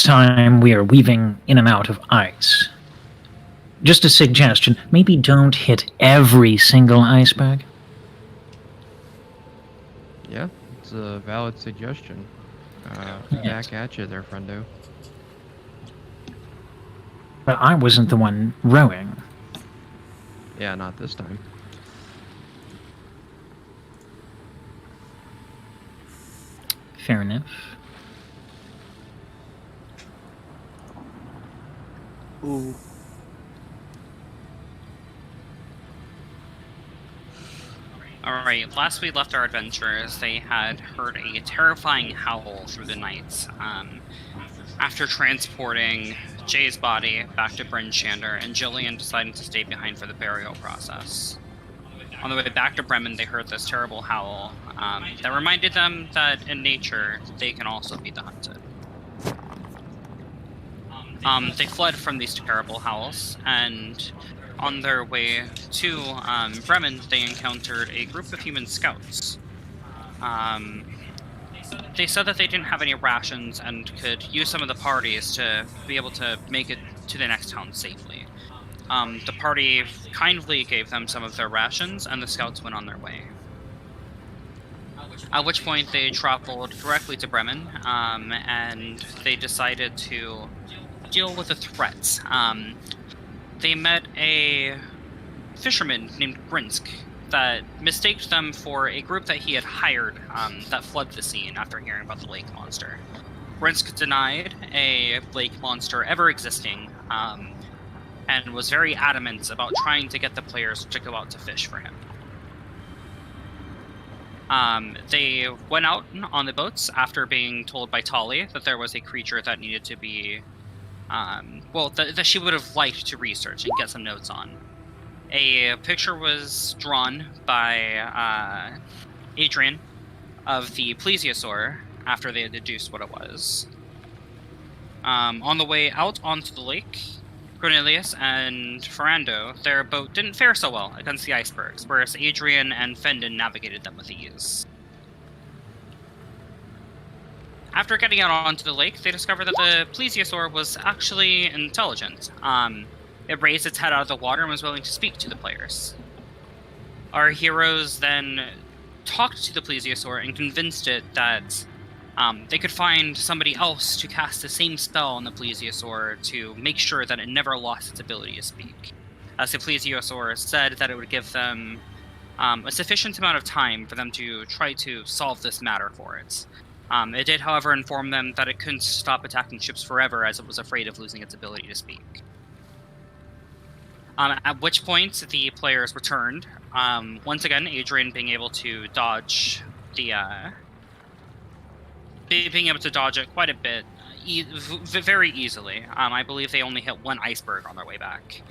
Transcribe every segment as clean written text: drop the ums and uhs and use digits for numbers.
next time we are weaving in and out of ice, just a suggestion, maybe don't hit every single iceberg. Yeah, it's a valid suggestion. Yes. Back at you there, friendo. But I wasn't the one rowing. Yeah, not this time. Fair enough. Ooh. Alright, last we left our adventurers, they had heard a terrifying howl through the night. After transporting Jay's body back to Bryn Shander, and Jillian deciding to stay behind for the burial process. On the way back to Bremen, they heard this terrible howl that reminded them that in nature, they can also be the hunted. They fled from these terrible howls, and on their way to Bremen, they encountered a group of human scouts. They said that they didn't have any rations and could use some of the parties to be able to make it to the next town safely. The party kindly gave them some of their rations, and the scouts went on their way. At which point they traveled directly to Bremen, and they decided to deal with the threats. They met a fisherman named Grinsk that mistaked them for a group that he had hired that fled the scene after hearing about the lake monster. Grinsk denied a lake monster ever existing, and was very adamant about trying to get the players to go out to fish for him. They went out on the boats after being told by Tali that there was a creature that needed to be, that she would have liked to research and get some notes on. A picture was drawn by Adrian of the plesiosaur after they had deduced what it was. On the way out onto the lake, Cornelius and Ferrando, their boat didn't fare so well against the icebergs, whereas Adrian and Fendon navigated them with ease. After getting out onto the lake, they discovered that the plesiosaur was actually intelligent. It raised its head out of the water and was willing to speak to the players. Our heroes then talked to the plesiosaur and convinced it that they could find somebody else to cast the same spell on the plesiosaur to make sure that it never lost its ability to speak. As the plesiosaur said that it would give them a sufficient amount of time for them to try to solve this matter for it. It did, however, inform them that it couldn't stop attacking ships forever as it was afraid of losing its ability to speak. At which point, the players returned. Once again, Adrian being able to dodge the... being able to dodge it quite a bit, very easily. I believe they only hit one iceberg on their way back.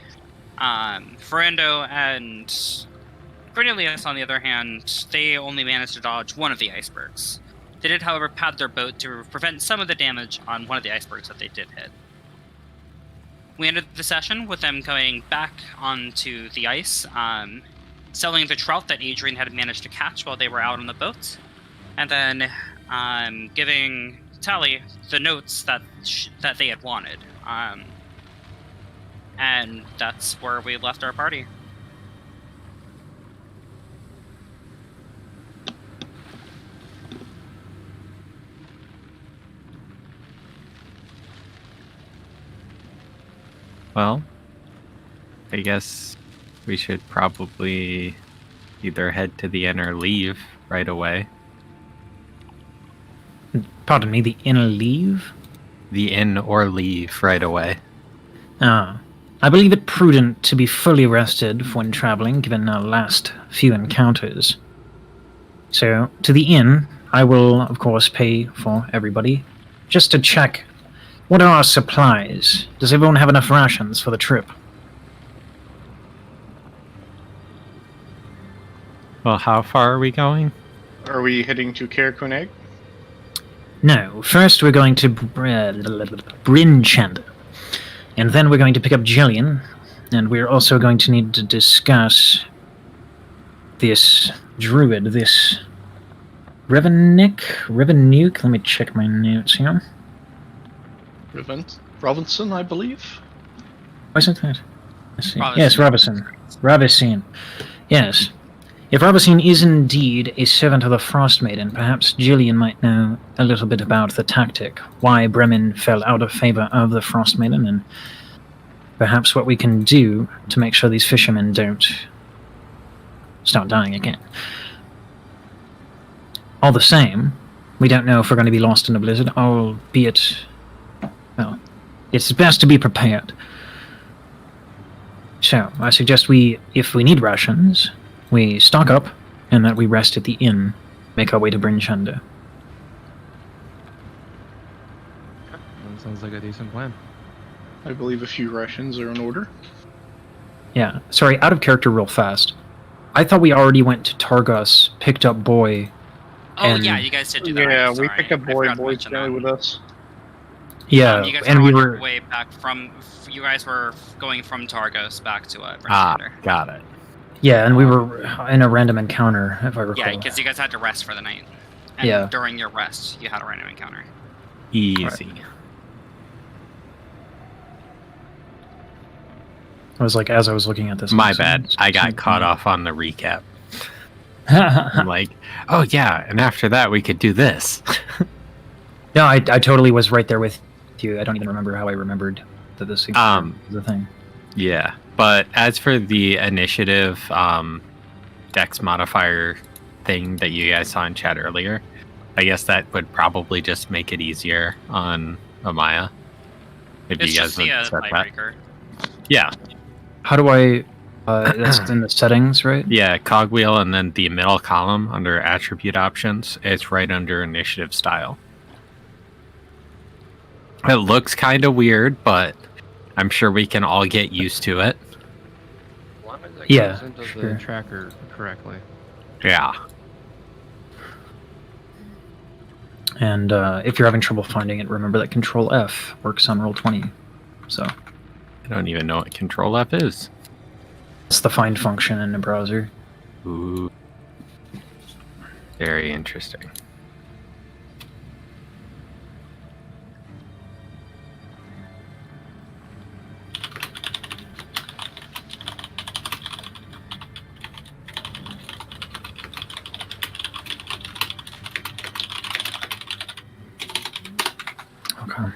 Ferrando and Cornelius, on the other hand, they only managed to dodge one of the icebergs. They did, however, pad their boat to prevent some of the damage on one of the icebergs that they did hit. We ended the session with them going back onto the ice, selling the trout that Adrian had managed to catch while they were out on the boat, and then giving Tali the notes that they had wanted. And that's where we left our party. Well, I guess we should probably either head to the inn or leave right away. Pardon me, the inn or leave? The inn or leave right away. I believe it prudent to be fully rested when traveling, given our last few encounters. So, to the inn, I will, of course, pay for everybody, just to check. What are our supplies? Does everyone have enough rations for the trip? Well, how far are we going? Are we heading to Kerkuneg? No, first we're going to Bryn Shander. And then we're going to pick up Jillian, and we're also going to need to discuss this druid, this Revenuke? Let me check my notes here. Robinson, I believe. Wasn't that? Let's see. Robinson. Yes, Robinson. Robinson. Yes. If Robinson is indeed a servant of the Frost Maiden, perhaps Gillian might know a little bit about the tactic, why Bremen fell out of favor of the Frost Maiden, and perhaps what we can do to make sure these fishermen don't start dying again. All the same, we don't know if we're going to be lost in a blizzard, albeit, well, it's best to be prepared. So, I suggest if we need rations, we stock up, and that we rest at the inn, make our way to Bryn Shander. That sounds like a decent plan. I believe a few rations are in order. Yeah, sorry, out of character real fast. I thought we already went to Targos, picked up Boy. Oh And- yeah, you guys did do that. Yeah, I'm we sorry. picked up I Boy. forgot to Boy's mention generally that. with us. Yeah, You guys and were we on your were. way back from. You guys were going from Targos back to Ah, Bryn Shander. got it. Yeah, and we were in a random encounter, if I recall. Yeah, because you guys had to rest for the night. And Yeah. during your rest, you had a random encounter. Easy. I was like, as I was looking at this. My bad. I got caught off on the recap. off. I'm like, oh yeah, and after that we could do this. No, I totally was right there with you. I don't even remember how I remembered that this was a thing. Yeah, but as for the initiative dex modifier thing that you guys saw in chat earlier, I guess that would probably just make it easier on Amaya. If It's you guys just the would set that. tiebreaker. Yeah, How do I? That's in the settings, right? yeah, cogwheel, and then the middle column under attribute options, it's right under initiative style. It looks kind of weird, but I'm sure we can all get used to it. As long as it Yeah, goes into sure. the tracker correctly. Yeah. And if you're having trouble finding it, remember that Control F works on Roll20. So I don't even know what Control F is. it's the find function in the browser. Ooh. Very interesting. Okay.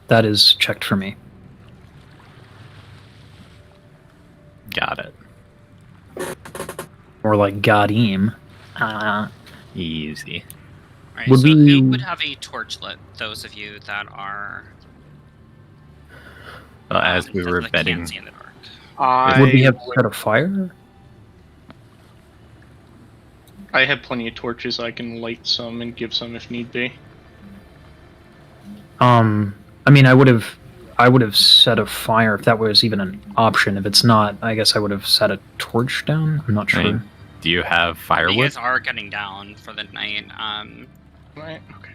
That is checked for me. Got it. Or like Godim. Easy. Alright, Would so we- who would have a torch lit? Those of you that are. Well, as we were that betting, can't see in the dark. Would we have set a fire? I have plenty of torches. I can light some and give some if need be. I mean, I would have set a fire if that was even an option. If it's not, I guess I would have set a torch down. I'm not I sure. mean, do you have You firewood? guys are getting down for the night. Right. Okay.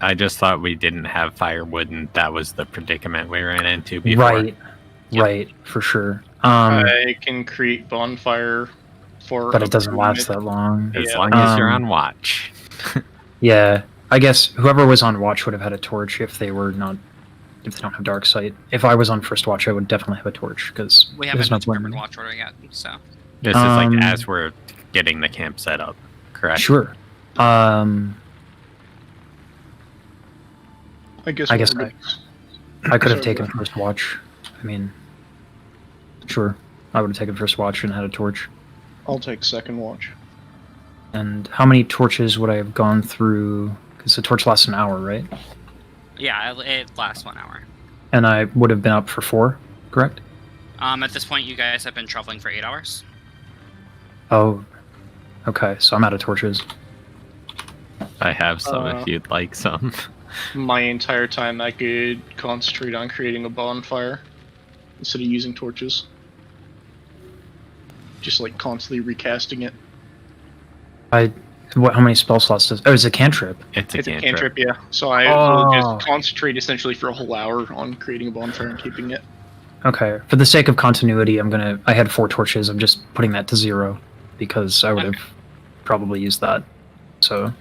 I just thought we didn't have firewood, and that was the predicament we ran into before. Right, Yep. right, for sure. I can create bonfire for. But up it doesn't to a last minute. that long. As Yeah. long as you're Um, on watch. Yeah, I guess whoever was on watch would have had a torch if they don't have dark sight. If I was on first watch, I would definitely have a torch because we there's haven't no been point to in watch order yet, so. This is like um, as we're getting the camp set up, correct? Sure. I guess. I guess we're- I could have Sorry, taken go first watch. I mean, sure, I would have taken first watch and had a torch. I'll take second watch. And how many torches would I have gone through? Because the torch lasts an hour, right? Yeah, it lasts 1 hour. And I would have been up for 4, correct? At this point, you guys have been traveling for 8 hours. Oh, okay. So I'm out of torches. I have some Uh, if you'd like some. My entire time, I could concentrate on creating a bonfire instead of using torches. Just like constantly recasting it. How many spell slots does? Oh, it's a cantrip. It's a It's a cantrip. cantrip, yeah. So I Oh. will just concentrate essentially for a whole hour on creating a bonfire and keeping it. Okay. For the sake of continuity, I had 4 torches. I'm just putting that to 0. because I would have probably used that. So.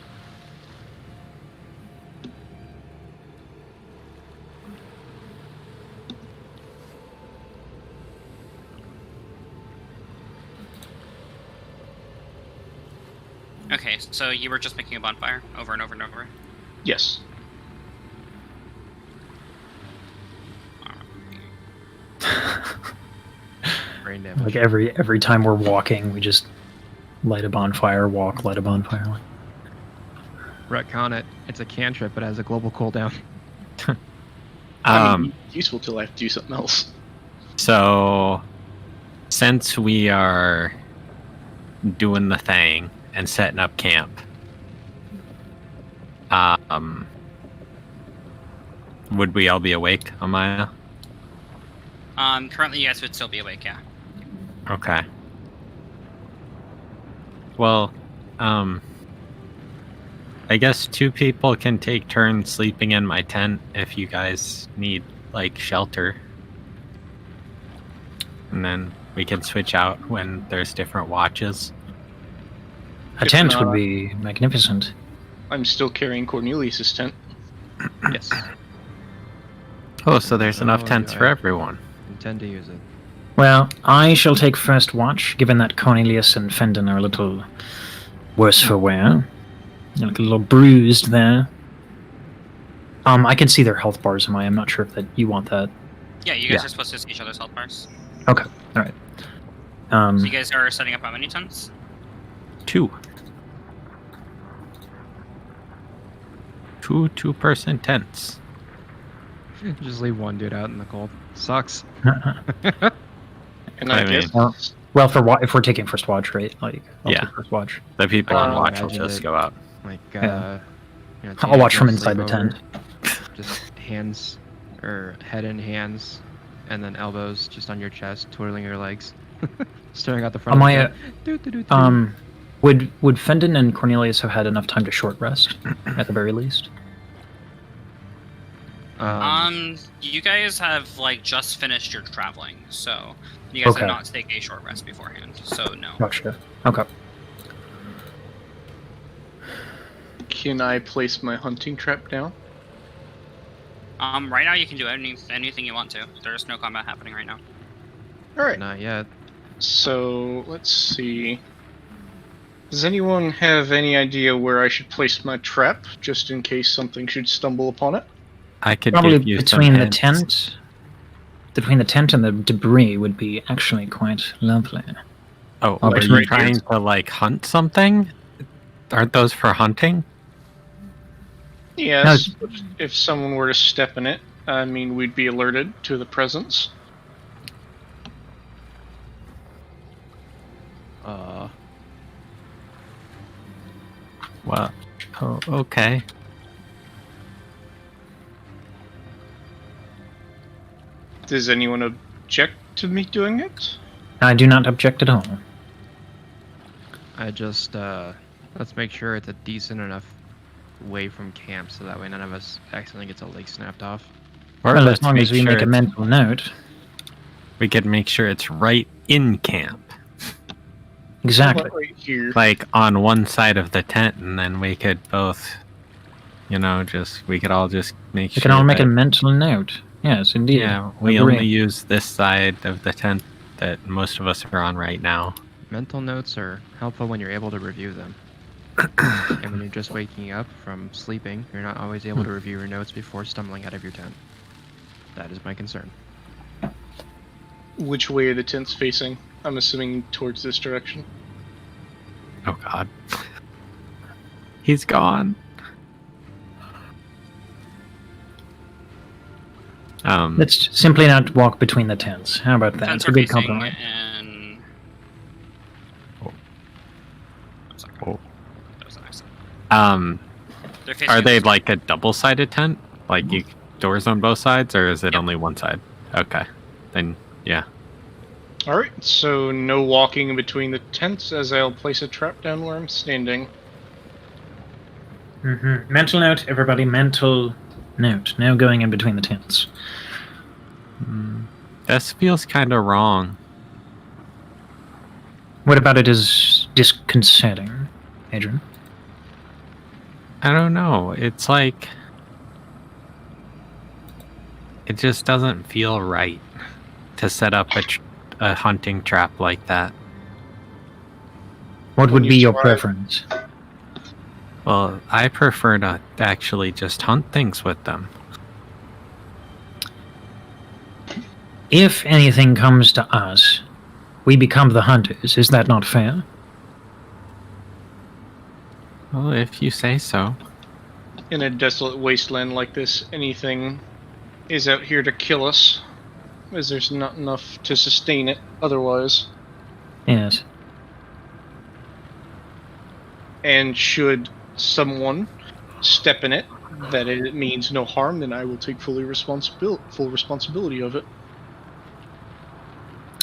Okay, so you were just making a bonfire over and over and over. Yes. Brain damage. Like every time we're walking, we just light a bonfire, walk, light a bonfire. Retcon it. It's a cantrip, but it has a global cooldown. I mean, useful till I have to do something else. So, since we are doing the thing and setting up camp, would we all be awake, Amaya? Currently, you guys would still be awake, yeah. Okay. Well, I guess 2 people can take turns sleeping in my tent if you guys need, like, shelter. And then we can switch out when there's different watches. A tent would be magnificent. I'm still carrying Cornelius's tent. Yes. Oh, so there's enough Oh, tents yeah. for everyone. Intend to use it. Well, I shall take first watch, given that Cornelius and Fendon are a little worse for wear. They look a little bruised there. I can see their health bars, Amaya. I'm not sure if that you want that. Yeah, you guys Yeah. are supposed to see each other's health bars. Okay, all right. So you guys are setting up how many tents? 2. 2 2-person tents. Just leave one dude out in the cold. Sucks. And I I mean- guess Well, if we're taking first watch, right? Like, I'll Yeah. take first watch. The people on Oh, watch will imagine just it. go out. Like, Yeah. you know, I'll watch from teenagers inside the sleep tent. over, Just hands, or head in hands, and then elbows just on your chest, twirling your legs, staring out the front. Amaya, of the tent. would Fendon and Cornelius have had enough time to short rest, at the very least? You guys have like just finished your traveling, so you guys Okay. have not taken a short rest beforehand. So no. Gotcha. Okay. can I place my hunting trap down? Right now you can do anything you want to. There's no combat happening right now. All right. Not yet. So let's see. Does anyone have any idea where I should place my trap, just in case something should stumble upon it? I could Probably give you between some the hints. tent, between the tent and the debris would be actually quite lovely. Oh, I'll are just you write trying it. to like hunt something? Aren't those for hunting? Yes. If someone were to step in it, I mean, we'd be alerted to the presence. Well, oh, okay. Does anyone object to me doing it? I do not object at all. I just, let's make sure it's a decent enough way from camp so that way none of us accidentally gets a leg snapped off. Or Well, as let's long as we sure make a it's- mental note. we could make sure it's right in camp, Exactly. Right here. like on one side of the tent, and then we could both, we could all just make We sure. can all make that- a mental note. Yes, indeed. Yeah, we Agree. only use this side of the tent that most of us are on right now. Mental notes are helpful when you're able to review them. And when you're just waking up from sleeping, you're not always able to review your notes before stumbling out of your tent. That is my concern. Which way are the tents facing? I'm assuming towards this direction. Oh God, he's gone. Let's simply not walk between the tents. How about that? Tents It's a are good facing compliment. in. Oh. I'm sorry. Oh. That was an accident. They're facing Are they in- like a double-sided tent? Like you doors on both sides, or is it only one side? Okay, then yeah. Alright, so no walking in between the tents as I'll place a trap down where I'm standing. Mental note, everybody. Mental note. No going in between the tents. This feels kind of wrong. What about it is disconcerting, Adrian? I don't know. It's like it just doesn't feel right to set up a hunting trap like that. What When would you be your try- preference? Well, I prefer to actually just hunt things with them. If anything comes to us, we become the hunters. Is that not fair? Well, if you say so. In a desolate wasteland like this, anything is out here to kill us, as there's not enough to sustain it otherwise. Yes. And should someone step in it, that it means no harm, then I will take full responsibility of it.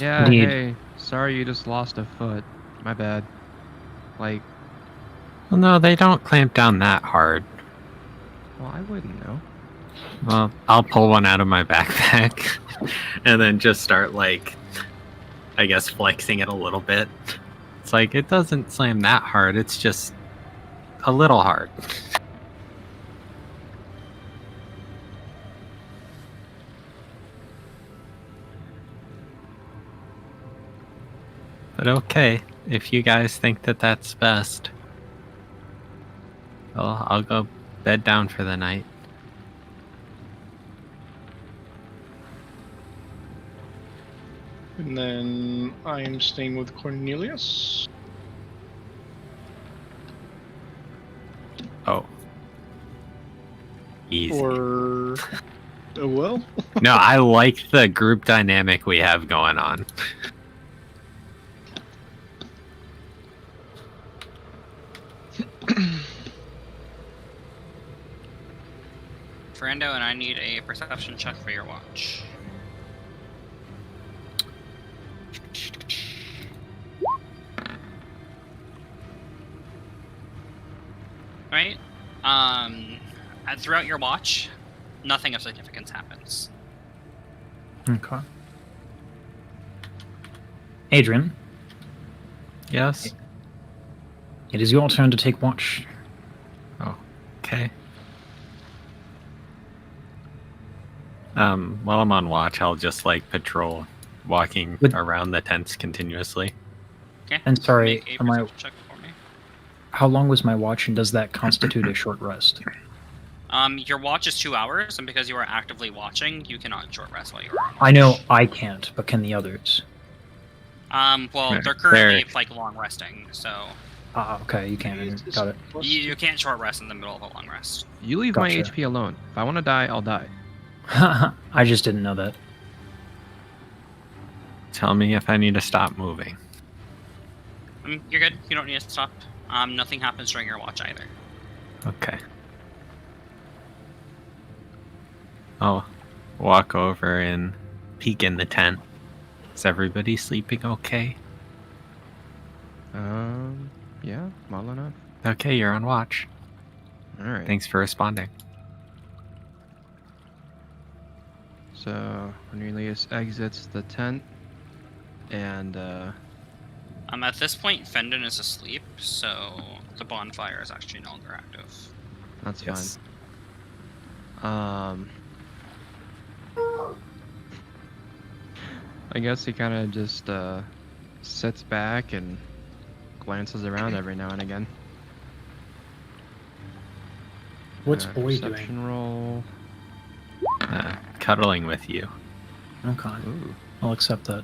Yeah, Indeed. hey, sorry you just lost a foot. My bad. Like, Well, no, they don't clamp down that hard. well, I wouldn't know. Well, I'll pull one out of my backpack and then just start, like, I guess flexing it a little bit. It's like, it doesn't slam that hard, it's just a little hard. But okay, if you guys think that that's best, well, I'll go bed down for the night. And then I am staying with Cornelius. Oh. Easy. Or... oh well. No, I like the group dynamic we have going on. Ferrando and I need a perception check for your watch. Right? And throughout your watch, nothing of significance happens. Okay. Adrian, Yes? it is your turn to take watch. Okay. While I'm on watch, I'll just like patrol, walking Would- around the tents continuously. Okay. And sorry, Make a am I- perception check for me. How long was my watch, and does that constitute a short rest? Your watch is 2 hours, and because you are actively watching, you cannot short rest while you are on watch. I know I can't, but can the others? Well, Yeah, they're currently they're- like long resting, so Ah, okay, you can. Got it. you can't short rest in the middle of a long rest. You leave my Gotcha. HP alone. If I want to die, I'll die. I just didn't know that. Tell me if I need to stop moving. You're good. You don't need to stop. Nothing happens during your watch either. Okay. I'll walk over and peek in the tent. Is everybody sleeping okay? Yeah, well enough. Okay, you're on watch. Alright. Thanks for responding. So, Cornelius exits the tent, and, At this point, Fendon is asleep, so the bonfire is actually no longer active. that's Yes. fine. I guess he kind of just, sits back and glances around every now and again. What's Boy perception doing? roll. Cuddling with you. Okay, Ooh. I'll accept that.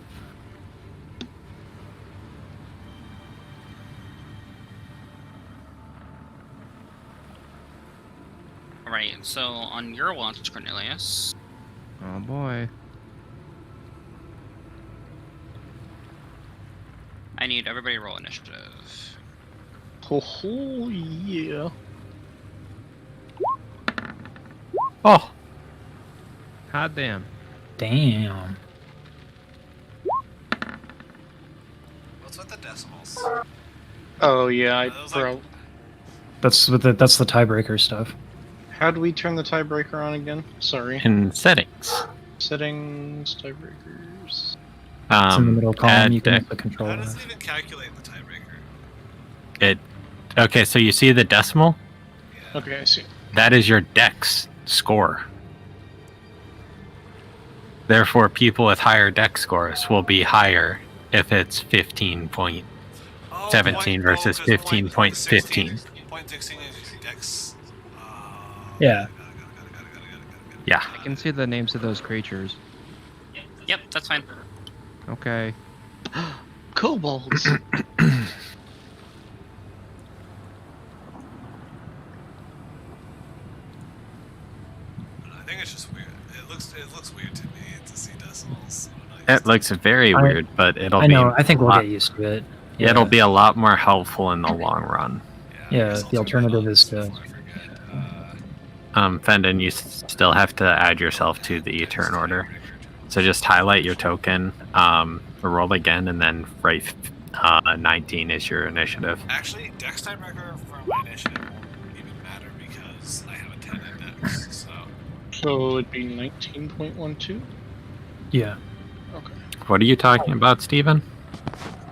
Right, so on your watch, Cornelius, Oh boy. I need everybody to roll initiative. Oh, yeah. Oh! Hot damn. Damn. What's with the decimals? Oh, yeah, I Those, like- That's the tiebreaker stuff. How do we turn the tiebreaker on again? Sorry. In settings. Settings, tiebreakers. It's in the middle column. add You can deck- hit the control. How does it even calculate the tiebreaker? Okay, so you see the decimal? Okay, I see. That is your dex score. Therefore, people with higher dex scores will be higher if it's 15.17 versus 15.15. Point 16 is dex. Yeah. Got it. Yeah. I can see the names of those creatures. Yep, that's fine. Okay. Kobolds. I think it's just weird. It looks weird to me to see decimals. It looks very weird, but it'll I be. know. I think we'll lot- get used to it. It'll be a lot more helpful in the long run. Yeah, the alternative is to. Fendon, you still have to add yourself to the turn order. So just highlight your token, roll again, and then write 19 is your initiative. Actually, dex tiebreaker for my initiative won't even matter because I have a 10 in dex. So it'd be 19.12? Yeah. Okay. What are you talking about, Steven?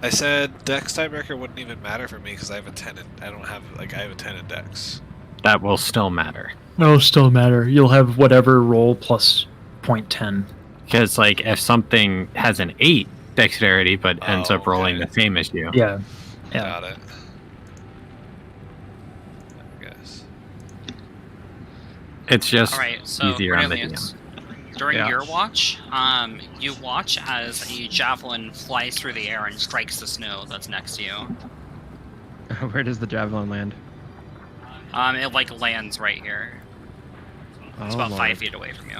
I said dex tiebreaker wouldn't even matter for me because I have a 10 in, I have a 10 in dex. That will still matter. It'll still matter. You'll have whatever roll plus 0.10. Because, like, if something has an 8 dexterity but ends Oh, up rolling okay. the same as you, Yeah. Yeah. Got it. I guess. it's just All right, so easier on the Cornelius, during Yeah. your watch, you watch as a javelin flies through the air and strikes the snow that's next to you. Where does the javelin land? It like lands right here. It's about 5 feet away from you.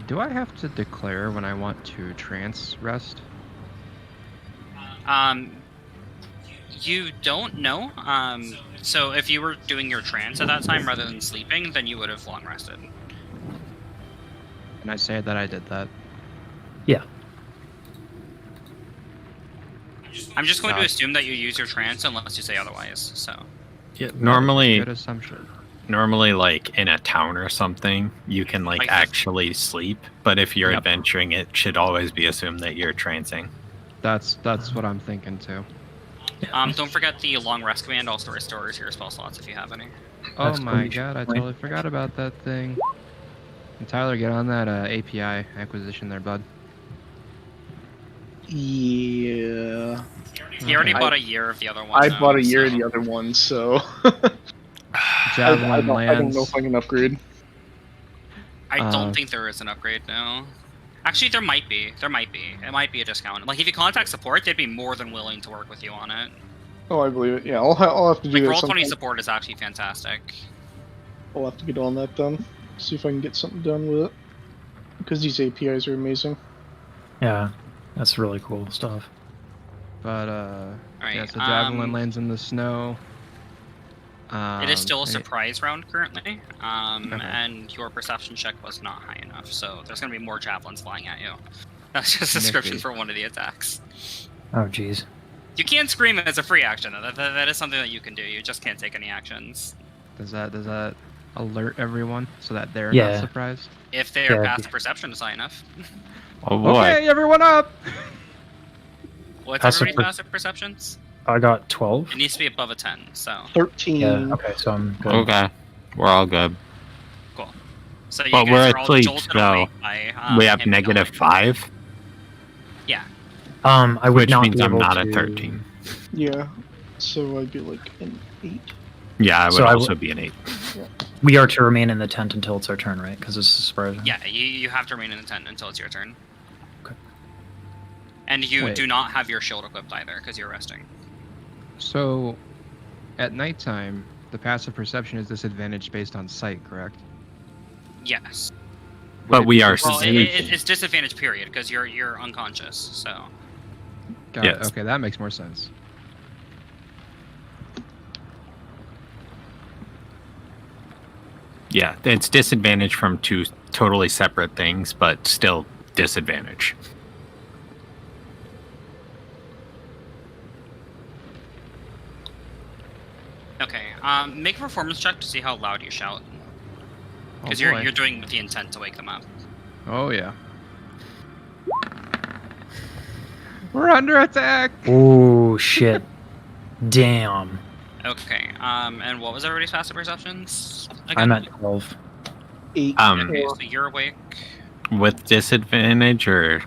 Do I have to declare when I want to trance rest? You don't know. So if you were doing your trance at that time rather than sleeping, then you would have long rested. Can I say that I did that? Yeah. I'm just going to No. assume that you use your trance unless you say otherwise. So normally, Good assumption. like in a town or something, you can like Like- actually sleep. But if you're Yep. adventuring, it should always be assumed that you're trancing. That's what I'm thinking too. don't forget the long rest command also restores your spell slots if you have any. Oh That's my cool. god, I totally forgot about that thing. And Tyler, get on that API acquisition there, bud. Yeah. He already Okay. bought a year of the other one. I though, bought a year of so- the other one, so Javelin I don't know lands. if I can upgrade. I don't Uh, think there is an upgrade now. Actually, there might be. There might be. It might be a discount. Like, if you contact support, they'd be more than willing to work with you on it. Oh, I believe it. Yeah, I'll have to do Like, that Roll20 sometime. support is actually fantastic. I'll have to get on that then. See if I can get something done with it. Because these APIs are amazing. Yeah. That's really cool stuff. But Alright, yeah, so javelin lands in the snow. it is still a and it- surprise round currently, Okay. and your perception check was not high enough, so there's going to be more javelins flying at you. That's just a description Nifty. for one of the attacks. Oh, jeez. You can scream as a free action, though. That is something that you can do. You just can't take any actions. Does that alert everyone so that they're Yeah. not surprised? If their Yeah. passive perception is high enough. Oh boy! Okay, everyone up! What's Passive everybody's per- passive perceptions? I got 12. It needs to be above a 10, so 13. Yeah. Okay, so I'm good. Okay, we're all good. cool. So you But guys we're are all asleep, jolted so awake by, we have him negative going. 5, Yeah. I would which not means be I'm able not to... at 13. Yeah. So I'd be like an 8. Yeah, I would So I also be an 8. We are to remain in the tent until it's our turn, right? Because this is surprising. Yeah, you have to remain in the tent until it's your turn. Okay. And you Wait. do not have your shield equipped either, because you're resting. So, at nighttime, the passive perception is disadvantaged based on sight, correct? Yes. But we are Well, sleeping. it's disadvantage period, because you're unconscious, so... Got it. Yes. Okay, that makes more sense. Yeah, it's disadvantage from 2 totally separate things, but still disadvantage. Okay, make a performance check to see how loud you shout. Because Oh, boy. you're doing it with the intent to wake them up. Oh yeah. We're under attack. Oh, shit. Damn. Okay. And what was everybody's passive perceptions? I'm at 12. 8. Okay, so you're awake. With disadvantage or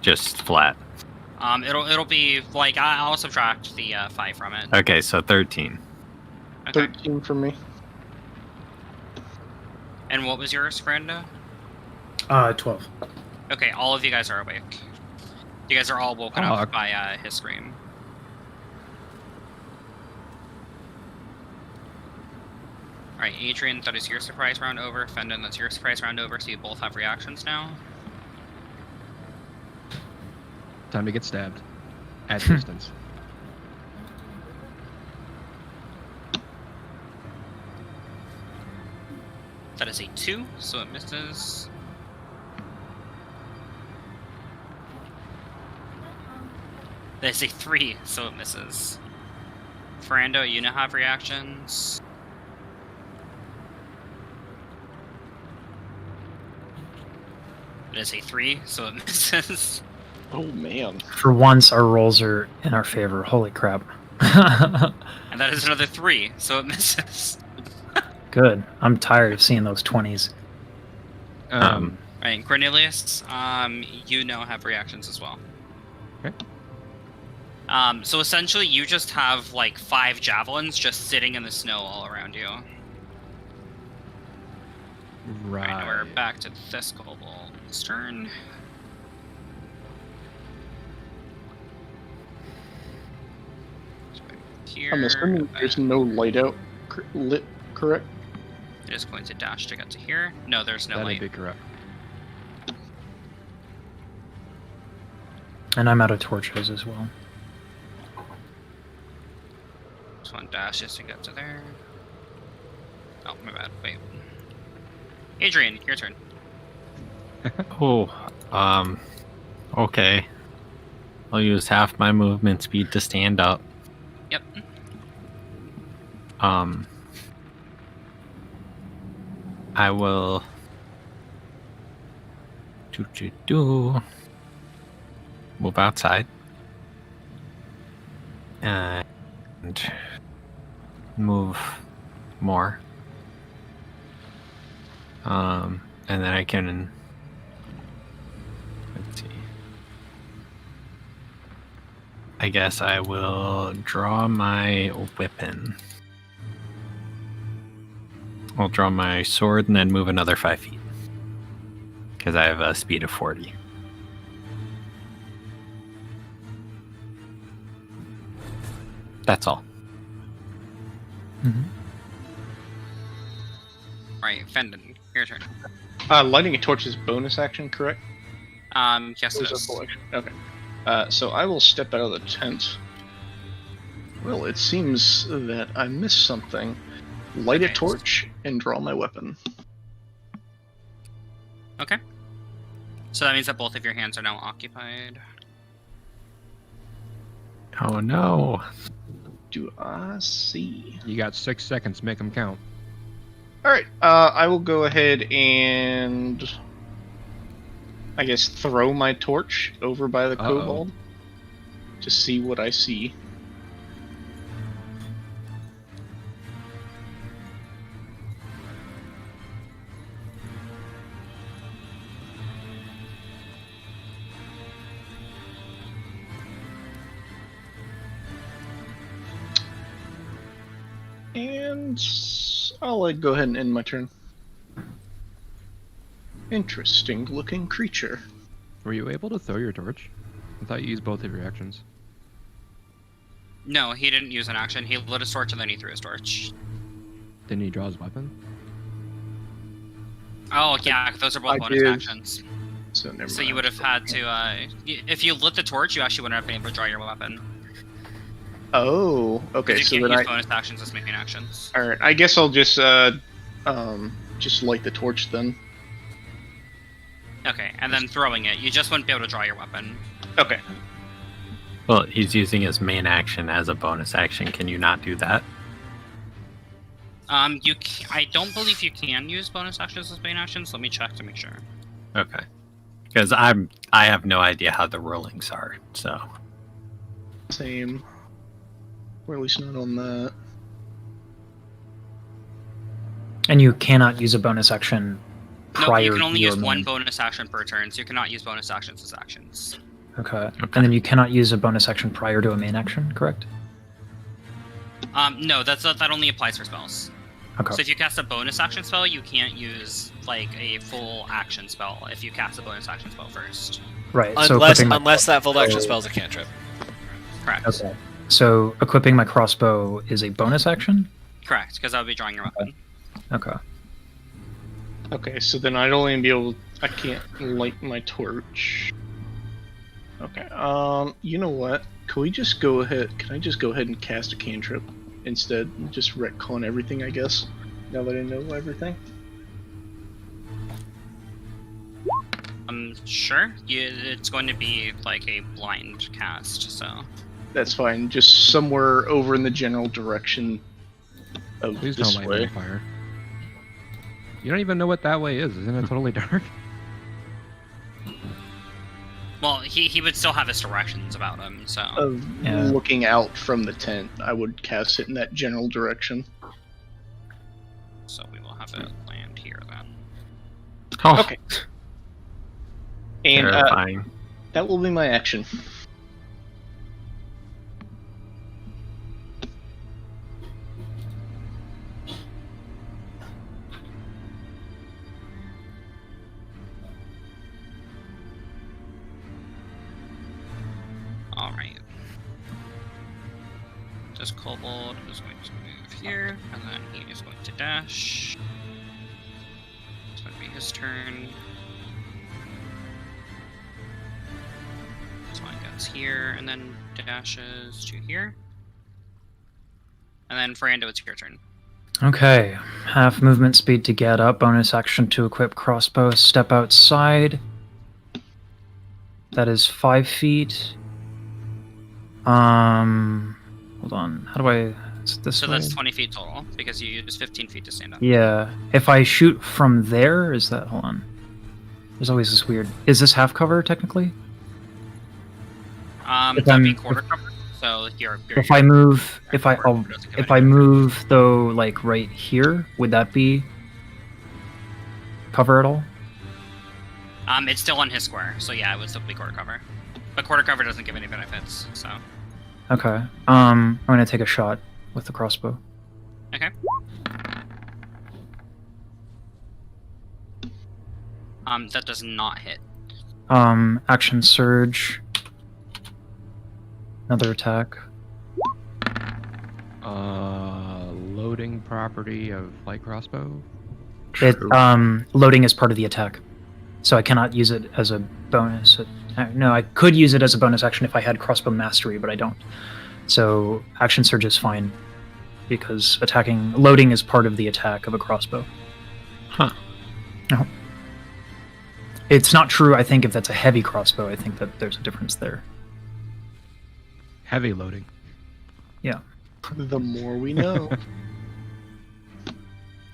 just flat? It'll be like I'll subtract the 5 from it. Okay, so 13. Okay. 13 for me. And what was yours, Brando? 12. Okay, all of you guys are awake. You guys are all woken up by his scream. Alright, Adrian, that is your surprise round over. Fendon, that's your surprise round over, so you both have reactions now. Time to get stabbed. At distance. That is a 2, so it misses. That is a 3, so it misses. Ferrando, you now have reactions. It is a 3, so it misses. Oh man. For once, our rolls are in our favor. Holy crap. And that is another 3, so it misses. Good. I'm tired of seeing those 20s. Right, Cornelius, you now have reactions as well. Okay. So essentially, you just have like 5 javelins just sitting in the snow all around you. Right. Right, we're back to this kobold's turn. Here, I'm assuming there's no light out lit, correct? it is going to dash to get to here. No, there's no That'd light. be correct. And I'm out of torches as well. This one dashes to get to there. Oh, my bad. Wait. Adrian, your turn. Okay. I'll use half my movement speed to stand up. Yep. I will move outside and move more. And then I can, let's see. I guess I will draw my weapon. I'll draw my sword and then move another 5 feet. Because I have a speed of 40. That's all. Alright, Fendon, your turn. Lighting a torch is bonus action, correct? Yes, Or it is that is. full action? Okay. So I will step out of the tent. Well, it seems that I missed something. Light a Okay. torch and draw my weapon. Okay. So that means that both of your hands are now occupied. Oh no. Do I see? You got 6 seconds. Make them count. Alright, I will go ahead and I guess throw my torch over by the kobold to see what I see. And I'll go ahead and end my turn. Interesting looking creature. Were you able to throw your torch? I thought you used both of your actions. No, he didn't use an action. He lit his torch and then he threw his torch. Didn't he draw his weapon? Oh, yeah, those are both I bonus did. actions. So never So you mind. would have had to, if you lit the torch, you actually wouldn't have been able to draw your weapon. Oh, okay. You So can't then use bonus actions as main actions. all right. I guess I'll just light the torch then. Okay, and then throwing it, you just wouldn't be able to draw your weapon. Okay. Well, he's using his main action as a bonus action. Can you not do that? I don't believe you can use bonus actions as main actions. Let me check to make sure. Okay. Because I have no idea how the rulings are, so. Same. Or at least not on that. And you cannot use a bonus action No, prior you can only to your use one main. bonus action per turn, so you cannot use bonus actions as actions. Okay. And then you cannot use a bonus action prior to a main action, correct? No, that only applies for spells. Okay. So if you cast a bonus action spell, you can't use like a full action spell if you cast a bonus action spell first. Right. So Unless equipping my unless that full action crossbow- spell is a cantrip. Correct. Okay. So equipping my crossbow is a bonus action? Correct, because I would be drawing your weapon. Okay. Okay, so then I'd only be able. I can't light my torch. Okay. You know what? Can we just go ahead? Can I just go ahead and cast a cantrip instead? Just retcon everything, I guess. Now that I know everything. Sure. It's going to be like a blind cast, so. That's fine. Just somewhere over in the general direction of Please this don't light me way. on fire. You don't even know what that way is. Isn't it totally dark? Well, he would still have his directions about him, so. Of Yeah. looking out from the tent, I would cast it in that general direction. So we will have it land here then. Oh, Okay. And terrifying. that will be my action. Alright. This kobold is going to move here, and then he is going to dash. It's going to be his turn. This one goes here, and then dashes to here. And then Ferrando, it's your turn. Okay. Half movement speed to get up. Bonus action to equip crossbow. Step outside. That is 5 feet. Hold on. How do I? Is it this So way? that's 20 feet total, because you use 15 feet to stand up. Yeah. If I shoot from there, is that? Hold on. There's always this weird. Is this half cover technically? If That'd be I'm- quarter cover, so you're If I move, if I quarter doesn't give if I any- move though, like right here, would that be cover at all? It's still on his square, so yeah, it would still be quarter cover. But quarter cover doesn't give any benefits, so. Okay. I'm gonna take a shot with the crossbow. Okay. That does not hit. Action surge. Another attack. Loading property of light crossbow. It loading is part of the attack, so I cannot use it as a bonus. No, I could use it as a bonus action if I had crossbow mastery, but I don't. So action surge is fine because loading is part of the attack of a crossbow. Huh. No. It's not true. I think if that's a heavy crossbow, I think that there's a difference there. Heavy loading. Yeah, The more we know.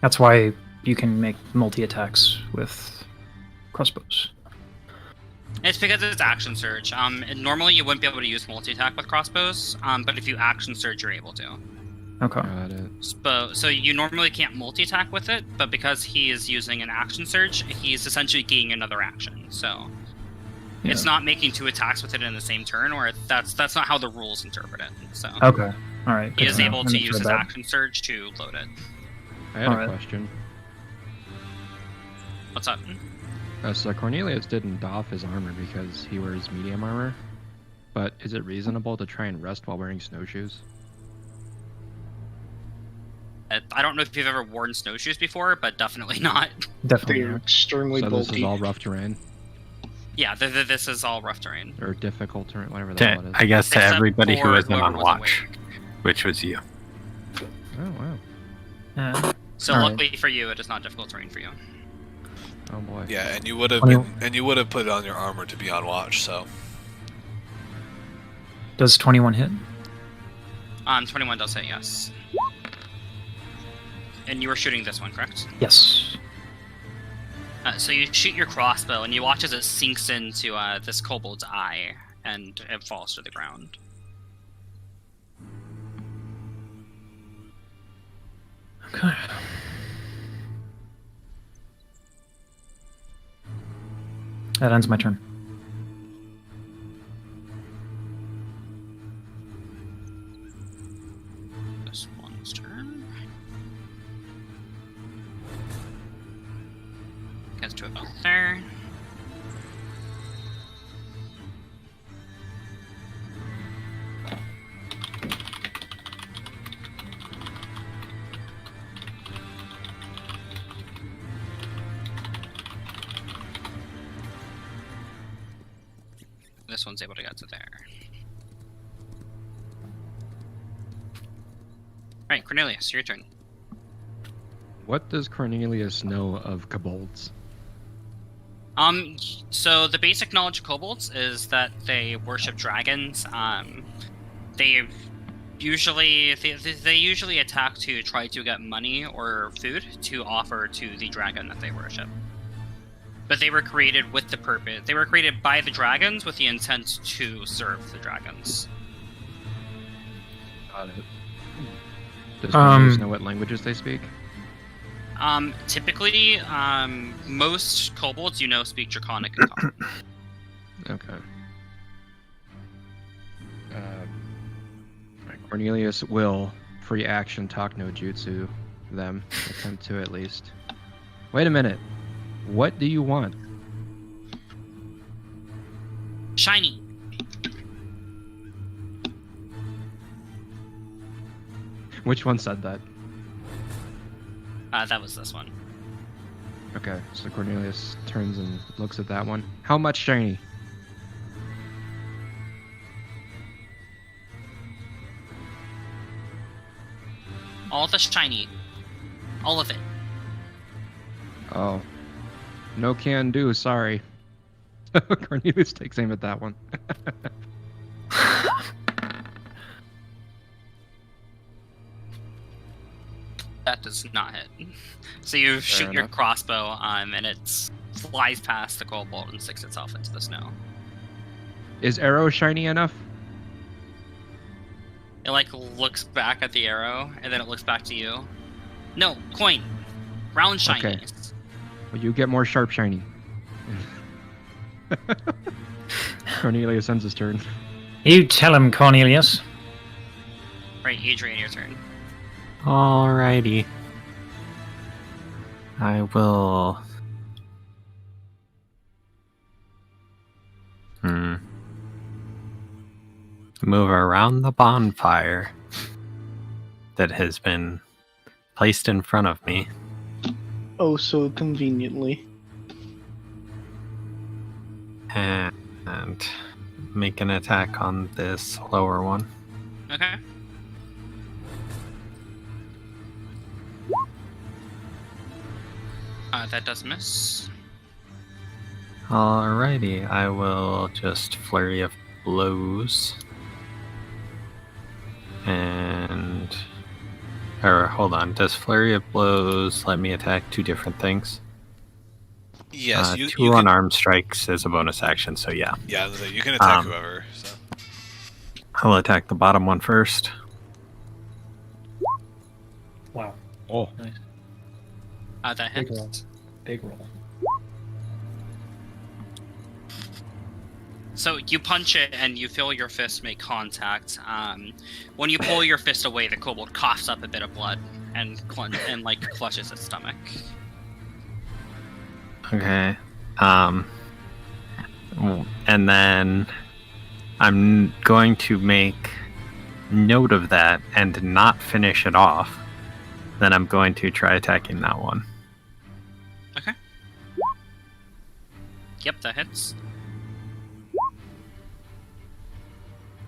that's why you can make multi attacks with crossbows. It's because it's action surge. And normally you wouldn't be able to use multi-attack with crossbows, but if you action surge, you're able to. Okay. Got it. So you normally can't multi-attack with it, but because he is using an action surge, he's essentially gaining another action. So it's not making 2 attacks with it in the same turn, or that's not how the rules interpret it. So Okay. All right. he good is to know. able Let to me use try his that. action surge to load it. I had Alright. a question. What's up? So Cornelius didn't doff his armor because he wears medium armor, but is it reasonable to try and rest while wearing snowshoes? I don't know if you've ever worn snowshoes before, but definitely not. Definitely. They're not. extremely So this is bulky. all rough terrain, Yeah, this is all rough terrain. or difficult terrain, whatever the hell it is. I guess to Except everybody who for isn't whoever on was watch, awake. which was you. Oh wow. Yeah. So Alright. luckily for you, it is not difficult terrain for you. Oh boy. Yeah, and you would have Well, put it on your armor to be on watch. So Does 21 hit? 21 does hit, yes. And you were shooting this one, correct? Yes. So you shoot your crossbow, and you watch as it sinks into this kobold's eye, and it falls to the ground. That ends my turn. This one's turn. Gets to about there. This one's able to get to there. Alright, Cornelius, your turn. What does Cornelius know of kobolds? So the basic knowledge of kobolds is that they worship dragons. They usually attack to try to get money or food to offer to the dragon that they worship. But they were created with the purpose. They were created by the dragons with the intent to serve the dragons. Got it. Does Cornelius know what languages they speak? Typically, most kobolds, speak Draconic and Common. Okay. Right, Cornelius will free action talk no jutsu them, attempt to at least. Wait a minute. What do you want? Shiny. Which one said that? That was this one. Okay, so Cornelius turns and looks at that one. How much shiny? All the shiny. All of it. Oh. No can do, sorry. Cornelius takes aim at that one. That does not hit. So you shoot your crossbow, and it flies past the kobold and sticks itself into the snow. Is arrow shiny enough? It looks back at the arrow, and then it looks back to you. No, coin. Round shiny. Okay. Well, you get more sharp shiny. Cornelius ends his turn. You tell him, Cornelius. Right, Adrian, your turn. Alrighty. I will... move around the bonfire that has been placed in front of me. Oh, so conveniently. And make an attack on this lower one. Okay. That does miss. Alrighty, I will just flurry of blows. And... Or, hold on, does flurry of blows let me attack two different things? Yes, you two can, unarmed strikes as a bonus action, so yeah. Yeah, you can attack whoever. So. I'll attack the bottom one first. Wow. Oh. Nice. That Big hits. roll. Big roll. So you punch it, and you feel your fist make contact. When you pull your fist away, the kobold coughs up a bit of blood and clutches its stomach. Okay. And then I'm going to make note of that and not finish it off. Then I'm going to try attacking that one. Okay. Yep, that hits.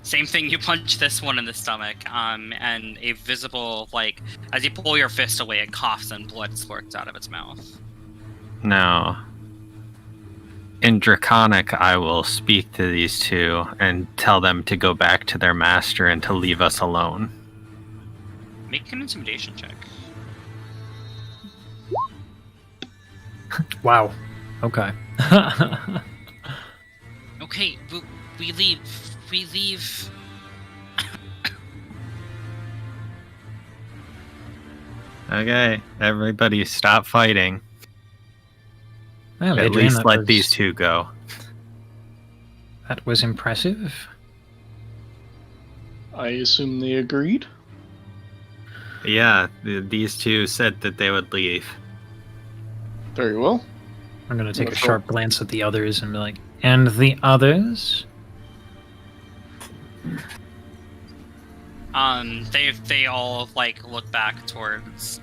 Same thing, you punch this one in the stomach, and a visible, as you pull your fist away, it coughs and blood squirts out of its mouth. Now, in Draconic, I will speak to these two and tell them to go back to their master and to leave us alone. Make an intimidation check. Wow. Okay. Okay, we leave. We leave. Okay, everybody stop fighting. Well, At Adrian, least that let was- these two go. That was impressive. I assume they agreed. Yeah, these two said that they would leave. Very well. I'm going to take a Wonderful. sharp glance at the others and be like, and the others? They all like look back towards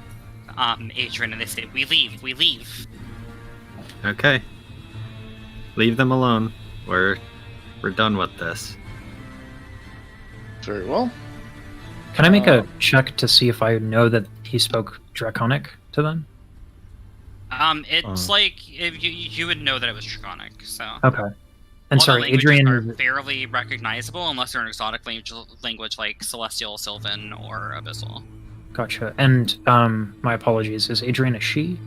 Adrian and they say, we leave. Okay. Leave them alone. We're done with this. Very well. Can I make a check to see if I know that he spoke Draconic to them? It's like if you would know that it was Draconic, so. Okay. And All the sorry, languages Adrian. are barely recognizable unless they're an exotic language like Celestial, Sylvan, or Abyssal. Gotcha. And my apologies. Is Adrian a she?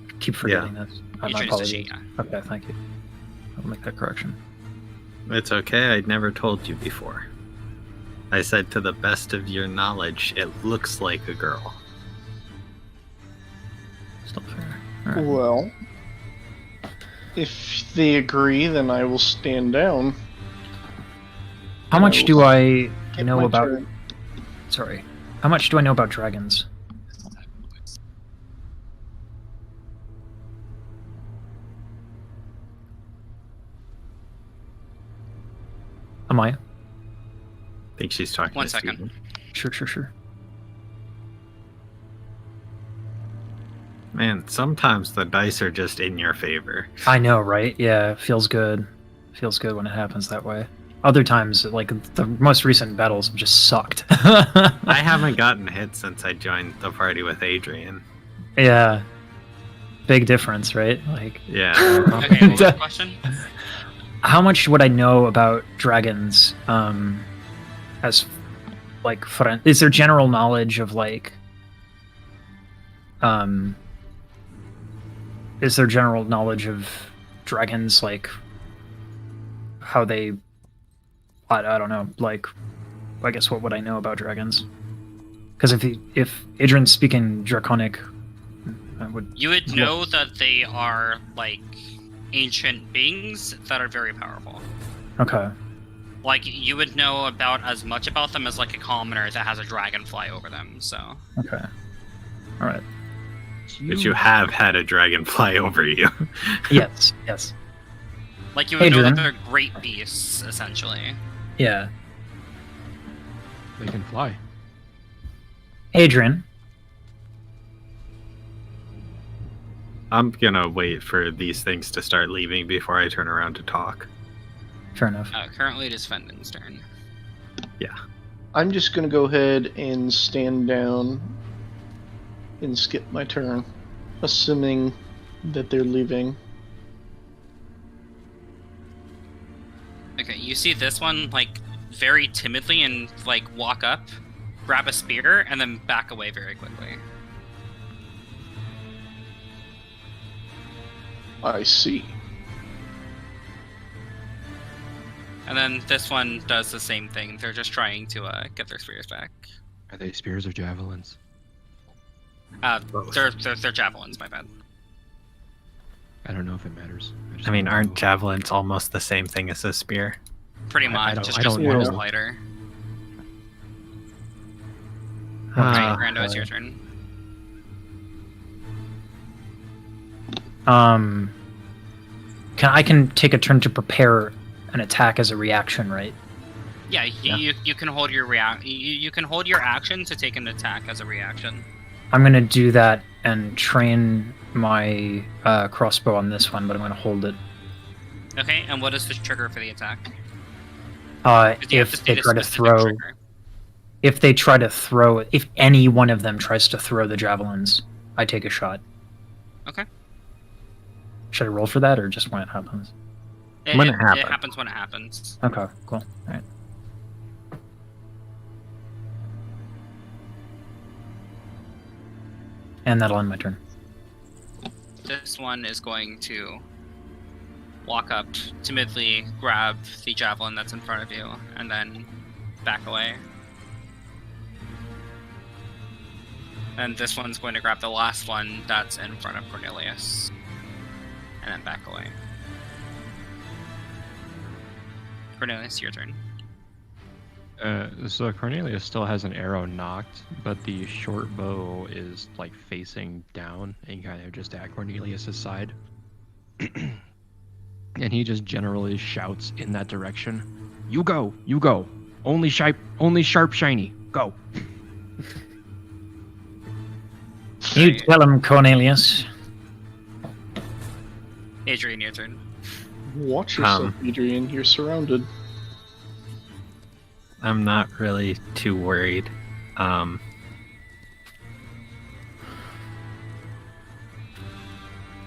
I keep forgetting this. My Adrian is a apologies. she, yeah. Okay, thank you. I'll make that correction. It's okay, I'd never told you before. I said to the best of your knowledge, it looks like a girl. Still fair. All right. Well, if they agree, then I will stand down. How much do I Get know my about? turn. Sorry. How much do I know about dragons? Am I? I think she's talking 1 to second. Steven. Sure. Man, sometimes the dice are just in your favor. I know, right? Yeah, feels good. Feels good when it happens that way. Other times, like the most recent battles have just sucked. I haven't gotten hit since I joined the party with Adrian. Yeah. Big difference, right? Like, Yeah. Okay, what was the question? how much would I know about dragons? As like, is there general knowledge of like, is there general knowledge of dragons, like how they? I don't know. Like, I guess what would I know about dragons? Because if Adrian's speaking Draconic, I would. You would know that they are like ancient beings that are very powerful. Okay. Like you would know about as much about them as like a commoner that has a dragon fly over them. So Okay. All right. But you have had a dragon fly over you. Yes. like you would know that Adrian. they're great beasts essentially. Yeah. They can fly. Adrian. I'm gonna wait for these things to start leaving before I turn around to talk. Fair enough. Currently it is Fenden's turn. I'm just gonna go ahead and stand down and skip my turn, assuming that they're leaving. Okay, you see this one like very timidly and like walk up, grab a spear, and then back away very quickly. I see. And then this one does the same thing. They're just trying to get their spears back. Are they spears or javelins? Both. They're javelins. My bad. I don't know if it matters. just I mean, wanna aren't know. javelins almost the same thing as a spear? Pretty I much. don't- Just I don't one's know. lighter. Ah, Alright, Rando, it's your turn. I can take a turn to prepare an attack as a reaction, right? Yeah, you can hold your you can hold your action to take an attack as a reaction. I'm gonna do that and train my crossbow on this one, but I'm gonna hold it. Okay, and what is the trigger for the attack? 'Cause you have to If state they a try to specific throw, trigger. if any one of them tries to throw the javelins, I take a shot. Okay. Should I roll for that or just when it happens? When it It happens. happens when it happens. Okay, cool. All right. And that'll end my turn. This one is going to walk up, timidly grab the javelin that's in front of you, and then back away. And this one's going to grab the last one that's in front of Cornelius, and then back away. Cornelius, your turn. So Cornelius still has an arrow knocked, but the short bow is like facing down and kind of just at Cornelius's side. And he just generally shouts in that direction. You go, you go. Only sharp, shiny. Go. You tell him, Cornelius. Adrian, your turn. Watch yourself, Adrian. You're surrounded. I'm not really too worried. I'll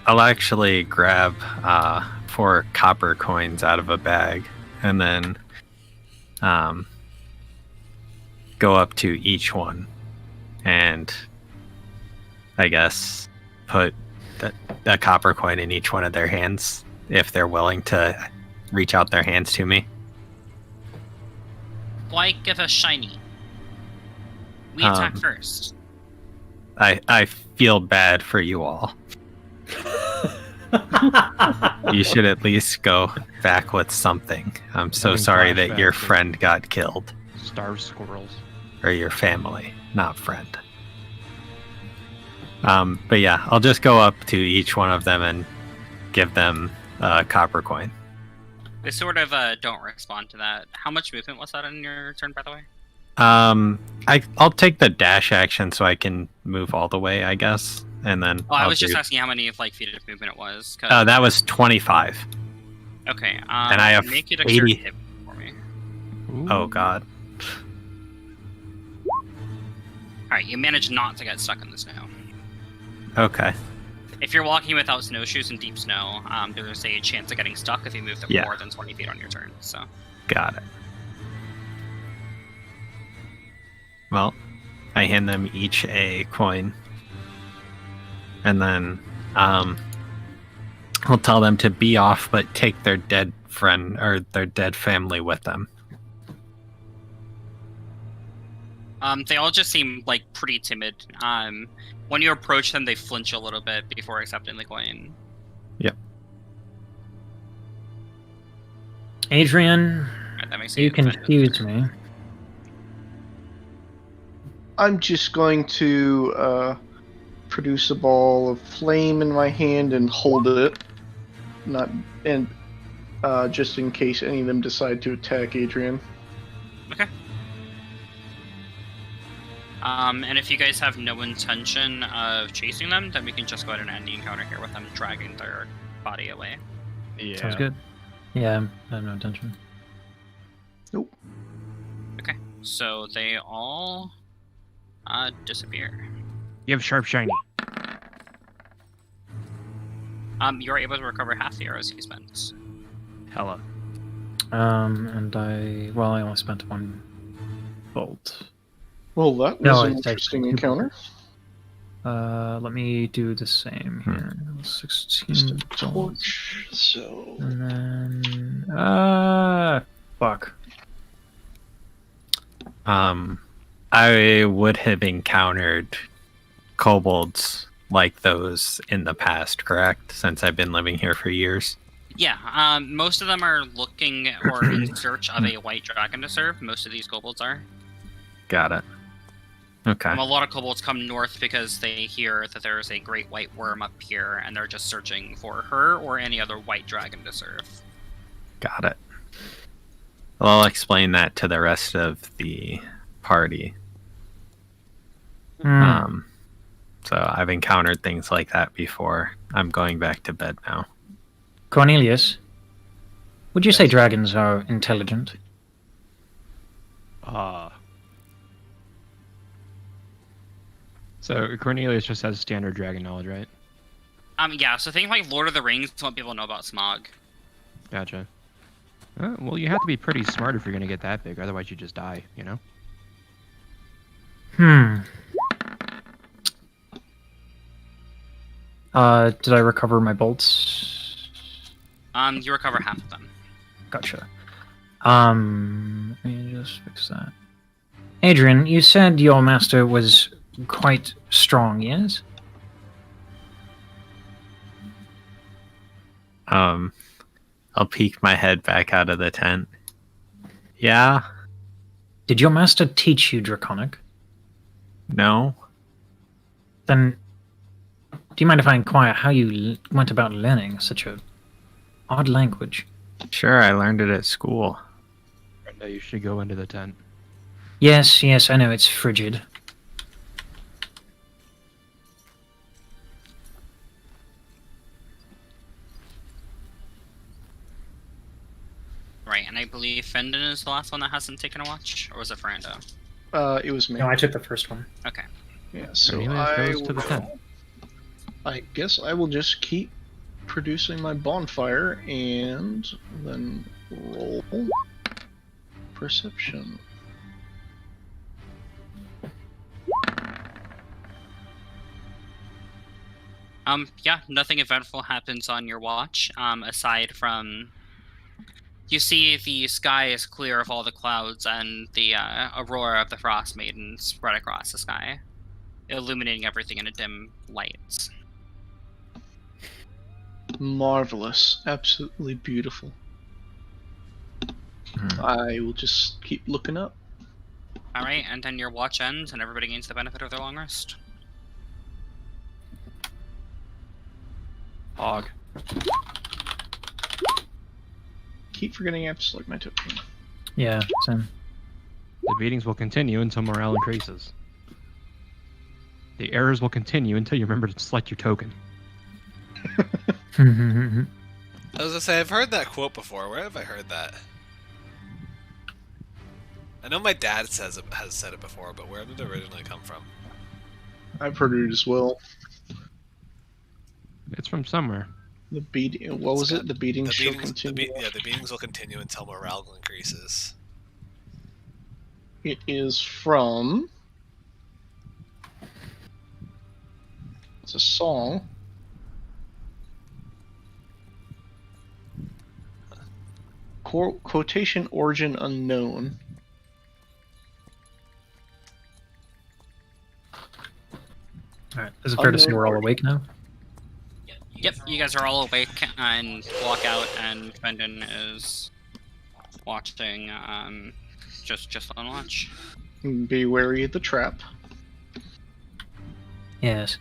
actually grab 4 copper coins out of a bag and then go up to each one and I guess put a copper coin in each one of their hands if they're willing to reach out their hands to me. Why give us shiny? We attack first. I feel bad for you all. You should at least go back with something. I'm so Having sorry that flashbacks your of- friend got killed. Starved squirrels. Or your family, not friend. But yeah, I'll just go up to each one of them and give them a copper coin. They sort of don't respond to that. How much movement was that in your turn, by the way? I'll take the dash action so I can move all the way, I guess, and then. Oh, I I'll was just do- asking how many feet of movement it was. 'Cause- that was 25, okay. and I have make it 80. hit for me. Oh God. All right, you managed not to get stuck in the snow. Okay. If you're walking without snowshoes in deep snow, there's a chance of getting stuck if you move them Yeah. more than 20 feet on your turn. So. Got it. Well, I hand them each a coin. And then I'll tell them to be off but take their dead friend or their dead family with them. They all just seem like pretty timid. When you approach them, they flinch a little bit before accepting the coin. Yep. Adrian, Right, that makes you offended. confuse me. I'm just going to produce a ball of flame in my hand and hold it, just in case any of them decide to attack Adrian. Okay. And if you guys have no intention of chasing them, then we can just go ahead and end the encounter here with them dragging their body away. Yeah. Sounds good. Yeah, I have no intention. Okay. So they all disappear. You have sharp, shiny. You're able to recover half the arrows he spent. Hella. And I only spent 1 bolt. Well, that was No, an it's interesting actually- encounter. Let me do the same here. 16 Just a bolts. torch. So And then fuck. I would have encountered kobolds like those in the past, correct? Since I've been living here for years. Yeah, most of them are looking or in search of a white dragon to serve. Most of these kobolds are. Got it. Okay. A lot of kobolds come north because they hear that there is a great white worm up here, and they're just searching for her or any other white dragon to serve. Got it. Well, I'll explain that to the rest of the party. So I've encountered things like that before. I'm going back to bed now. Cornelius, would you say dragons are intelligent? So Cornelius just has standard dragon knowledge, right? Yeah, so things like Lord of the Rings is what people know about Smog. Gotcha. Well, you have to be pretty smart if you're gonna get that big, otherwise you just die, you know? Did I recover my bolts? You recover half of them. Gotcha. Let me just fix that. Adrian, you said your master was quite strong, yes? I'll peek my head back out of the tent. Yeah? Did your master teach you Draconic? No? Then, do you mind if I inquire how you went about learning such a odd language? Sure, I learned it at school. Brenda, you should go into the tent. Yes, I know it's frigid. Right, and I believe Fendon is the last one that hasn't taken a watch, or was it Ferrando? It was me. No, I took the first one. Okay. Yeah, so Cornelius goes to the tent. I guess I will just keep producing my bonfire and then roll perception. Yeah, nothing eventful happens on your watch, aside from you see the sky is clear of all the clouds and the aurora of the Frost Maiden spread across the sky, illuminating everything in a dim light. Marvelous. Absolutely beautiful. I will just keep looking up. Alright, and then your watch ends and everybody gains the benefit of their long rest. Hog. Keep forgetting I have to select my token. Yeah, same. The beatings will continue until morale increases. The errors will continue until you remember to select your token. I was gonna say, I've heard that quote before. Where have I heard that? I know my dad has said it before, but where did it originally come from? I've heard it as well. It's from somewhere. The beating. What was it? The beatings shall The continue. the beatings will continue until morale increases. It is from. It's a song. Quotation origin unknown. Alright, is it fair to say we're all awake now? Yep, you guys are all awake and walk out, and Fendon is watching, just on watch. Be wary of the trap. Yes.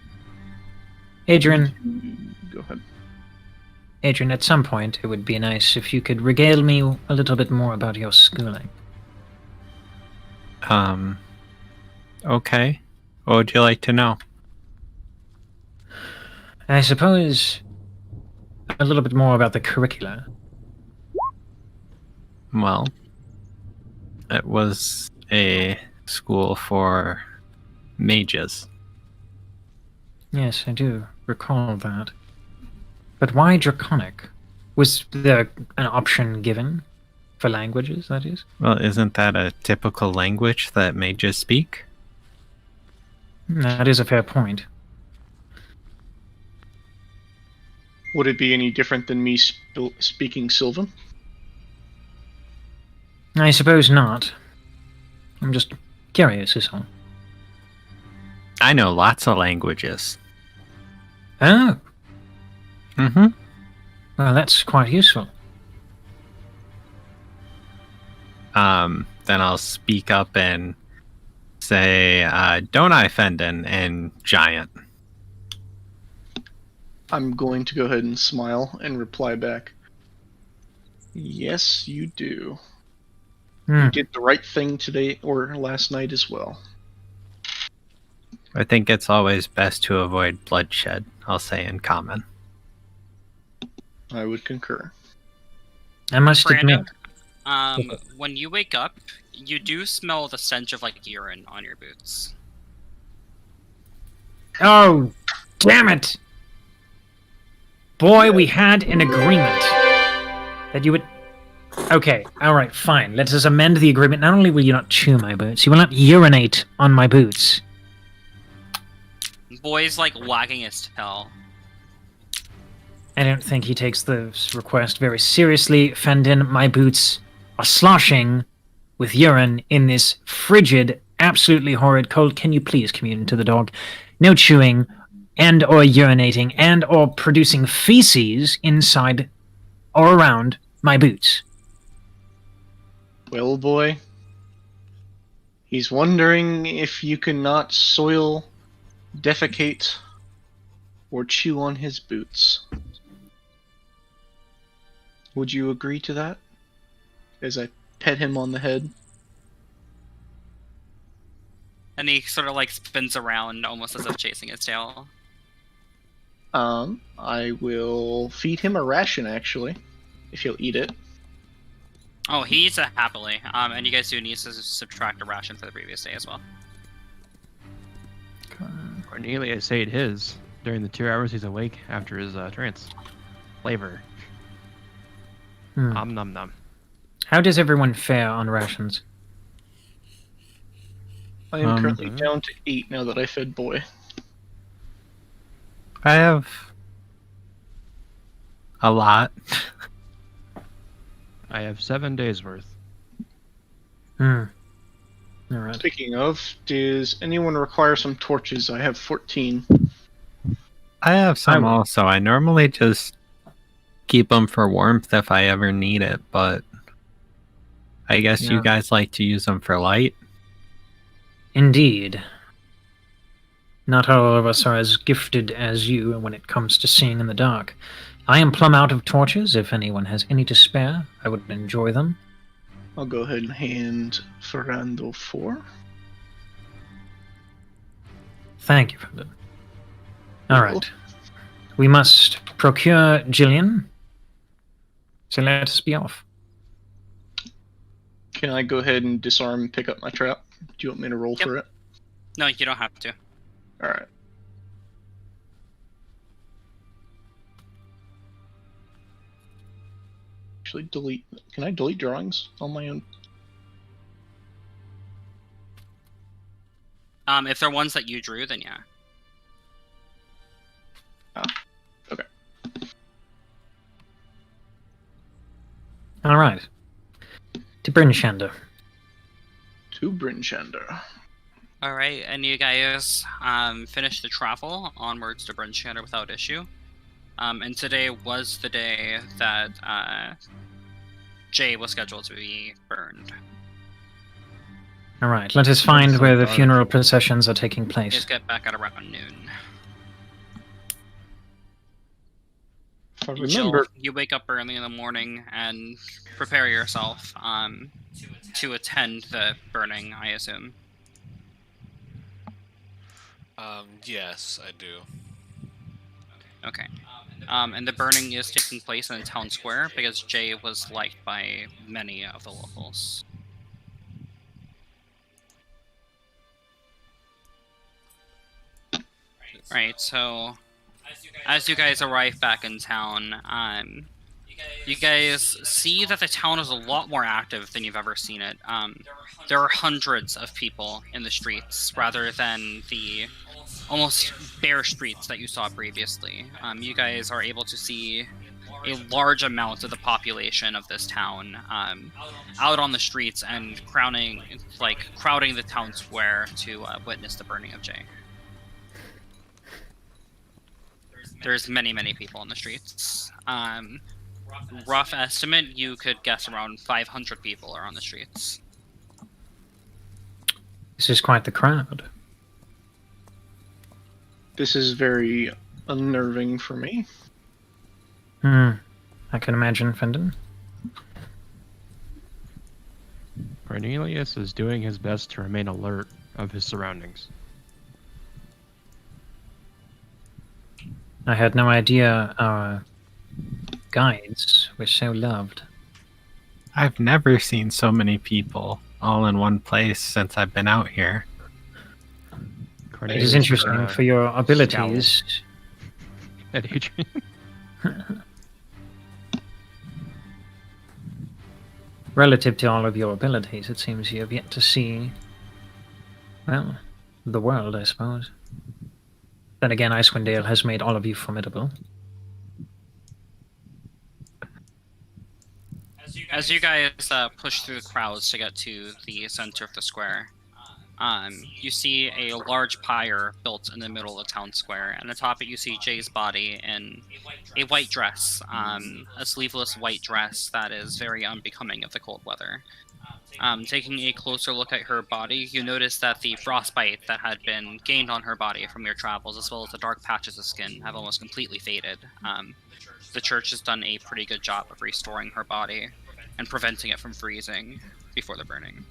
Adrian, Go ahead. at some point it would be nice if you could regale me a little bit more about your schooling. Okay. What would you like to know? I suppose a little bit more about the curricula. Well, it was a school for mages. Yes, I do recall that. But why Draconic? Was there an option given for languages, that is? Well, isn't that a typical language that mages speak? That is a fair point. Would it be any different than me speaking Sylvan? I suppose not. I'm just curious, is all. I know lots of languages. Oh, Mm-hmm. well, that's quite useful. Then I'll speak up and say, don't I, Fendon, and Giant. I'm going to go ahead and smile and reply back. Yes, you do. You did the right thing today or last night as well. I think it's always best to avoid bloodshed, I'll say in common. I would concur. I must Brandon, admit. when you wake up, you do smell the stench of like urine on your boots. Oh, damn it! Boy, we had an agreement that you would. Okay, alright, fine. Let us amend the agreement. Not only will you not chew my boots, you will not urinate on my boots. Boy's like wagging his tail. I don't think he takes this request very seriously. Fendon, my boots are sloshing with urine in this frigid, absolutely horrid cold. Can you please commune to the dog? No chewing and or urinating and or producing feces inside or around my boots. Well, boy, he's wondering if you cannot soil, defecate, or chew on his boots. Would you agree to that? As I pet him on the head. And he sort of like spins around, almost as if chasing his tail. I will feed him a ration, actually, if he'll eat it. Oh, he eats it happily. And you guys do need to subtract a ration for the previous day as well. Cornelius ate his during the 2 hours he's awake after his trance. Flavor. Nom nom nom. How does everyone fare on rations? I am currently down to 8 now that I fed boy. I have a lot. I have 7 days worth. All right. Speaking of, does anyone require some torches? I have 14. I have some I will. also. I normally just keep them for warmth if I ever need it, but I guess Yeah. you guys like to use them for light. Indeed. Not all of us are as gifted as you when it comes to seeing in the dark. I am plumb out of torches. If anyone has any to spare, I would enjoy them. I'll go ahead and hand Ferrando 4. Thank you, Brendan. All right. We must procure Jillian. So let us be off. Can I go ahead and disarm and pick up my trap? Do you want me to roll Yep. for it? No, you don't have to. Alright. Actually, delete. Can I delete drawings on my own? If they're ones that you drew, then yeah. Okay. All right. To Brynshanda. To Brynshanda. All right, and you guys finish the travel onwards to Brynshanda without issue. And today was the day that Jay was scheduled to be burned. All right. Let us find where the far. funeral processions are taking Just place. get back at around noon. If I Jill, remember, you wake up early in the morning and prepare yourself to attend the burning, I assume. Yes, I do. Okay. And the burning is taking place in the town square because Jay was liked by many of the locals. Right, so as you guys arrive back in town, you guys see that the town is a lot more active than you've ever seen it. There are hundreds of people in the streets rather than the almost bare streets that you saw previously. You guys are able to see a large amount of the population of this town out on the streets and crowding the town square to witness the burning of Jay. There's many, many people in the streets. Rough estimate, you could guess around 500 people are on the streets. This is quite the crowd. this is very unnerving for me. I can imagine, Fendon. Cornelius is doing his best to remain alert of his surroundings. I had no idea our guides were so loved. I've never seen so many people all in one place since I've been out here. It Cornelius, is interesting for your abilities. scowl at Adrian. Relative to all of your abilities, it seems you have yet to see, well, the world, I suppose. Then again, Icewind Dale has made all of you formidable. As you guys push through the crowds to get to the center of the square, you see a large pyre built in the middle of the town square, and atop it you see Jay's body in a white dress, a sleeveless white dress that is very unbecoming of the cold weather. Taking a closer look at her body, you notice that the frostbite that had been gained on her body from your travels, as well as the dark patches of skin, have almost completely faded. The church has done a pretty good job of restoring her body and preventing it from freezing before the burning.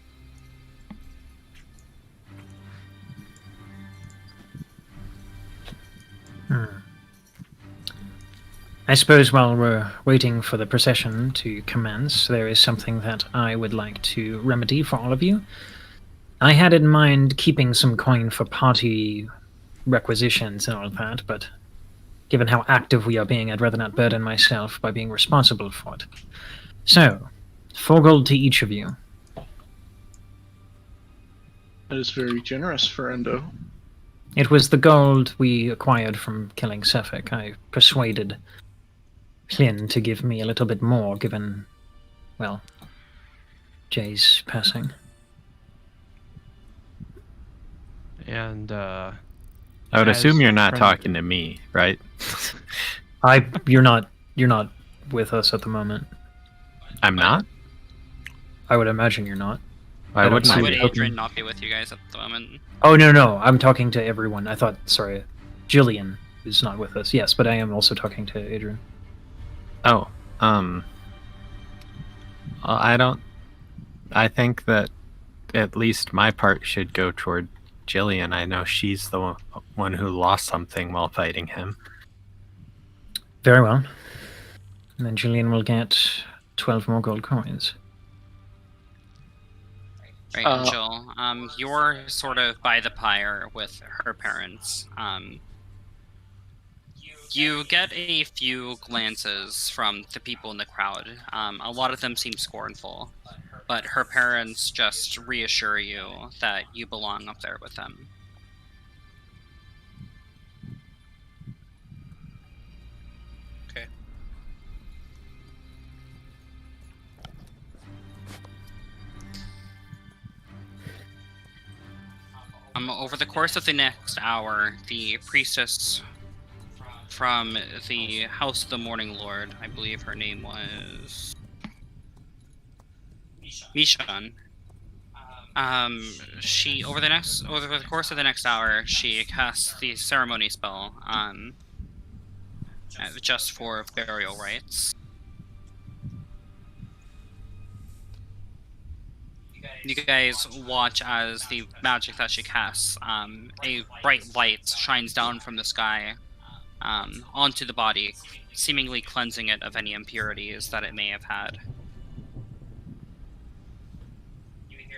I suppose while we're waiting for the procession to commence, there is something that I would like to remedy for all of you. I had in mind keeping some coin for party requisitions and all that, but given how active we are being, I'd rather not burden myself by being responsible for it. So, 4 gold to each of you. That is very generous for Endo. It was the gold we acquired from killing Suffolk. I persuaded Flynn to give me a little bit more, given, well, Jay's passing. And I would as assume you're not friend- talking to me, right? You're not with us at the moment. I'm not? I would imagine you're not. Why I don't wouldn't see I Why would be? it. Adrian not be with you guys at the moment? Oh, no, I'm talking to everyone. I thought, sorry, Jillian is not with us. Yes, but I am also talking to Adrian. Oh, I think that at least my part should go toward Jillian. I know she's the one who lost something while fighting him. Very well. And then Jillian will get 12 more gold coins. Right, Angel. You're sort of by the pyre with her parents. You get a few glances from the people in the crowd. A lot of them seem scornful, but her parents just reassure you that you belong up there with them. Okay. Over the course of the next hour, the priestess from the House of the Morning Lord, I believe her name was Mishan. She over the course of the next hour, she casts the ceremony spell, just for burial rites. You guys watch as the magic that she casts, a bright light shines down from the sky onto the body, seemingly cleansing it of any impurities that it may have had.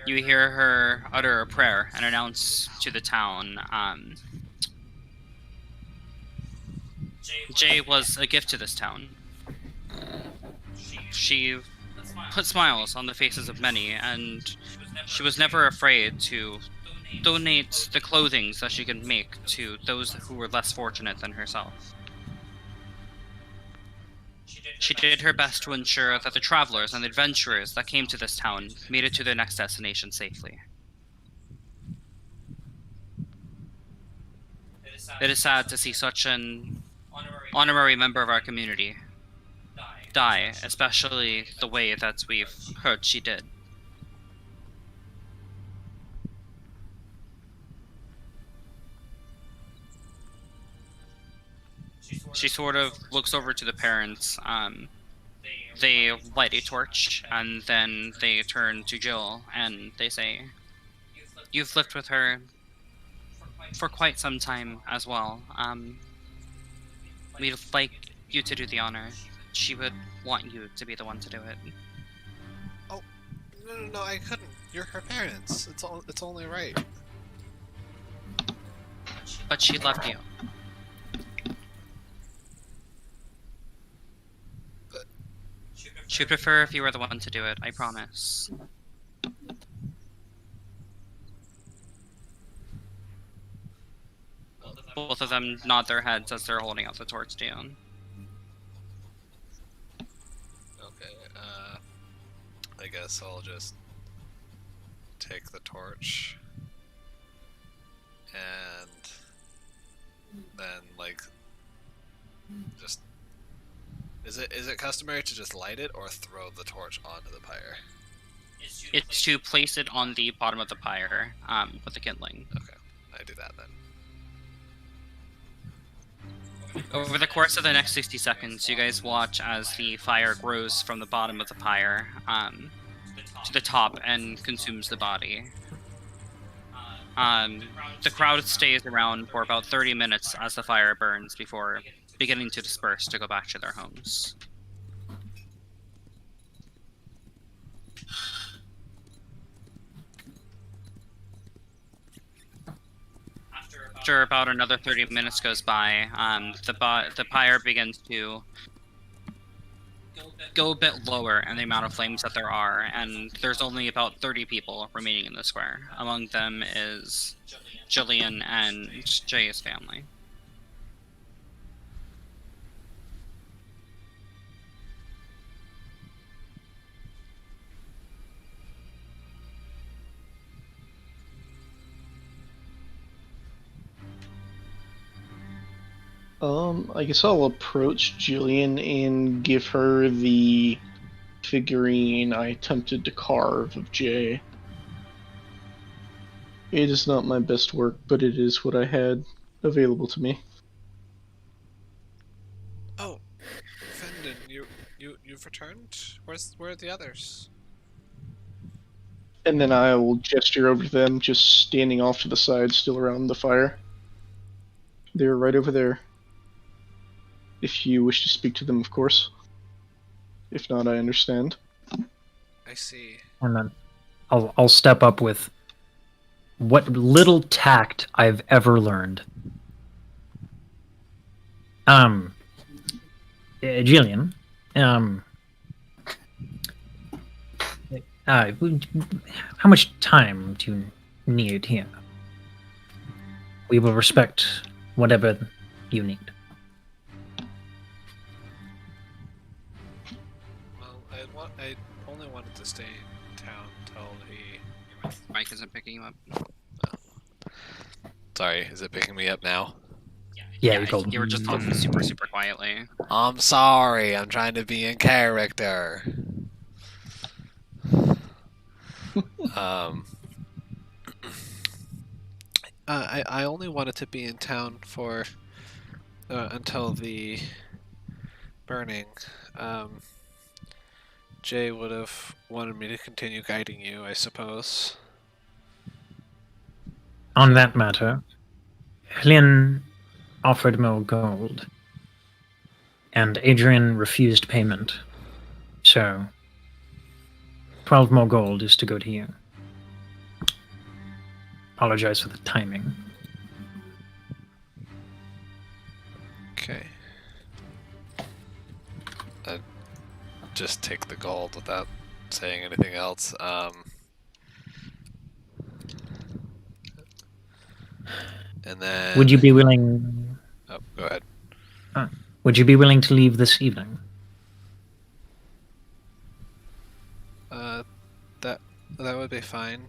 You hear her utter a prayer and announce to the town, Jay was a gift to this town. She put smiles on the faces of many, and she was never afraid to donate the clothing that she could make to those who were less fortunate than herself. She did her best to ensure that the travelers and adventurers that came to this town made it to their next destination safely. It is sad to see such an honorary member of our community die, especially the way that we've heard she did. She sort of looks over to the parents. They light a torch, and then they turn to Jill, and they say, "You've lived with her for quite some time as well. We'd like you to do the honor. She would want you to be the one to do it." Oh, no, I couldn't. You're her parents. It's only right. But she loved you. She'd prefer if you were the one to do it, I promise. Both of them nod their heads as they're holding out the torch down. Okay, I guess I'll just take the torch and then, like, just... Is it customary to just light it or throw the torch onto the pyre? It's to place it on the bottom of the pyre with the kindling. Okay, I do that then. Over the course of the next 60 seconds, you guys watch as the fire grows from the bottom of the pyre to the top and consumes the body. The crowd stays around for about 30 minutes as the fire burns before beginning to disperse to go back to their homes. After about another 30 minutes goes by, the pyre begins to go a bit lower in the amount of flames that there are, and there's only about 30 people remaining in the square. Among them is Jillian and Jay's family. I guess I'll approach Jillian and give her the figurine I attempted to carve of Jay. It is not my best work, but it is what I had available to me. Oh, Fendon, you've returned? Where are the others? And then I will gesture over to them, just standing off to the side, still around the fire. They're right over there. If you wish to speak to them, of course. If not, I understand. I see. And then I'll step up with what little tact I've ever learned. Jillian, how much time do you need here? We will respect whatever you need. Well, I only wanted to stay in town till he... Mike isn't picking you up. Sorry, is it picking me up now? Yeah, you told you were just talking super, super quietly. I'm sorry, I'm trying to be in character. I only wanted to be in town for until the burning. Jay would have wanted me to continue guiding you, I suppose. On that matter, Hlyn offered more gold, and Adrian refused payment. So, 12 more gold is to go to you. Apologize for the timing. Okay. I'd just take the gold without saying anything else. And then... Would you be willing... Oh, go ahead. Would you be willing to leave this evening? That would be fine.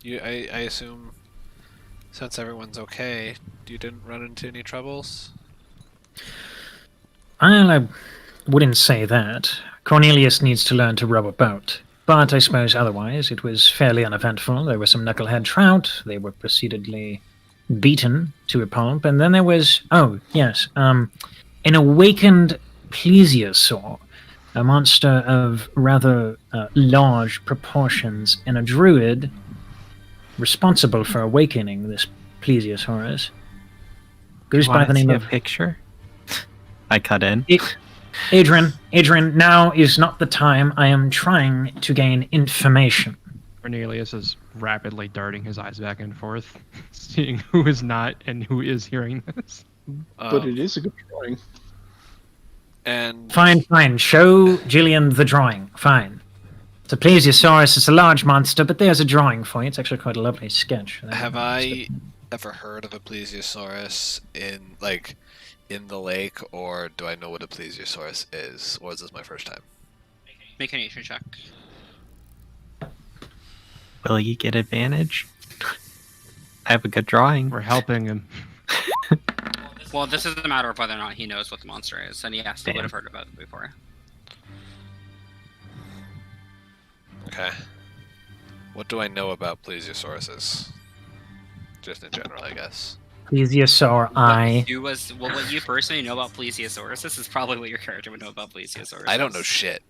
I assume, since everyone's okay, you didn't run into any troubles? Well, I wouldn't say that. Cornelius needs to learn to row a boat. But I suppose otherwise it was fairly uneventful. There were some knucklehead trout. They were proceededly beaten to a pulp. And then there was, oh, yes, an awakened plesiosaur. A monster of rather large proportions, and a druid responsible for awakening this plesiosaurus goes by the name of... a picture? I cut in. Adrian, now is not the time. I am trying to gain information. Cornelius is rapidly darting his eyes back and forth, seeing who is not and who is hearing this. But it is a good drawing. And Fine. Show Jillian the drawing. Fine. It's a plesiosaurus. It's a large monster, but there's a drawing for you. It's actually quite a lovely sketch. have I ever heard of a plesiosaurus in the lake, or do I know what a plesiosaurus is, or is this my first time? Make a nature check. Will you get advantage? I have a good drawing. We're helping him. Well, this is a matter of whether or not he knows what the monster is, and yes, he would have heard about it before. Okay. What do I know about plesiosauruses? Just in general, I guess. Plesiosaur eye. What you personally know about Plesiosaurus is probably what your character would know about Plesiosaurus. I don't know shit.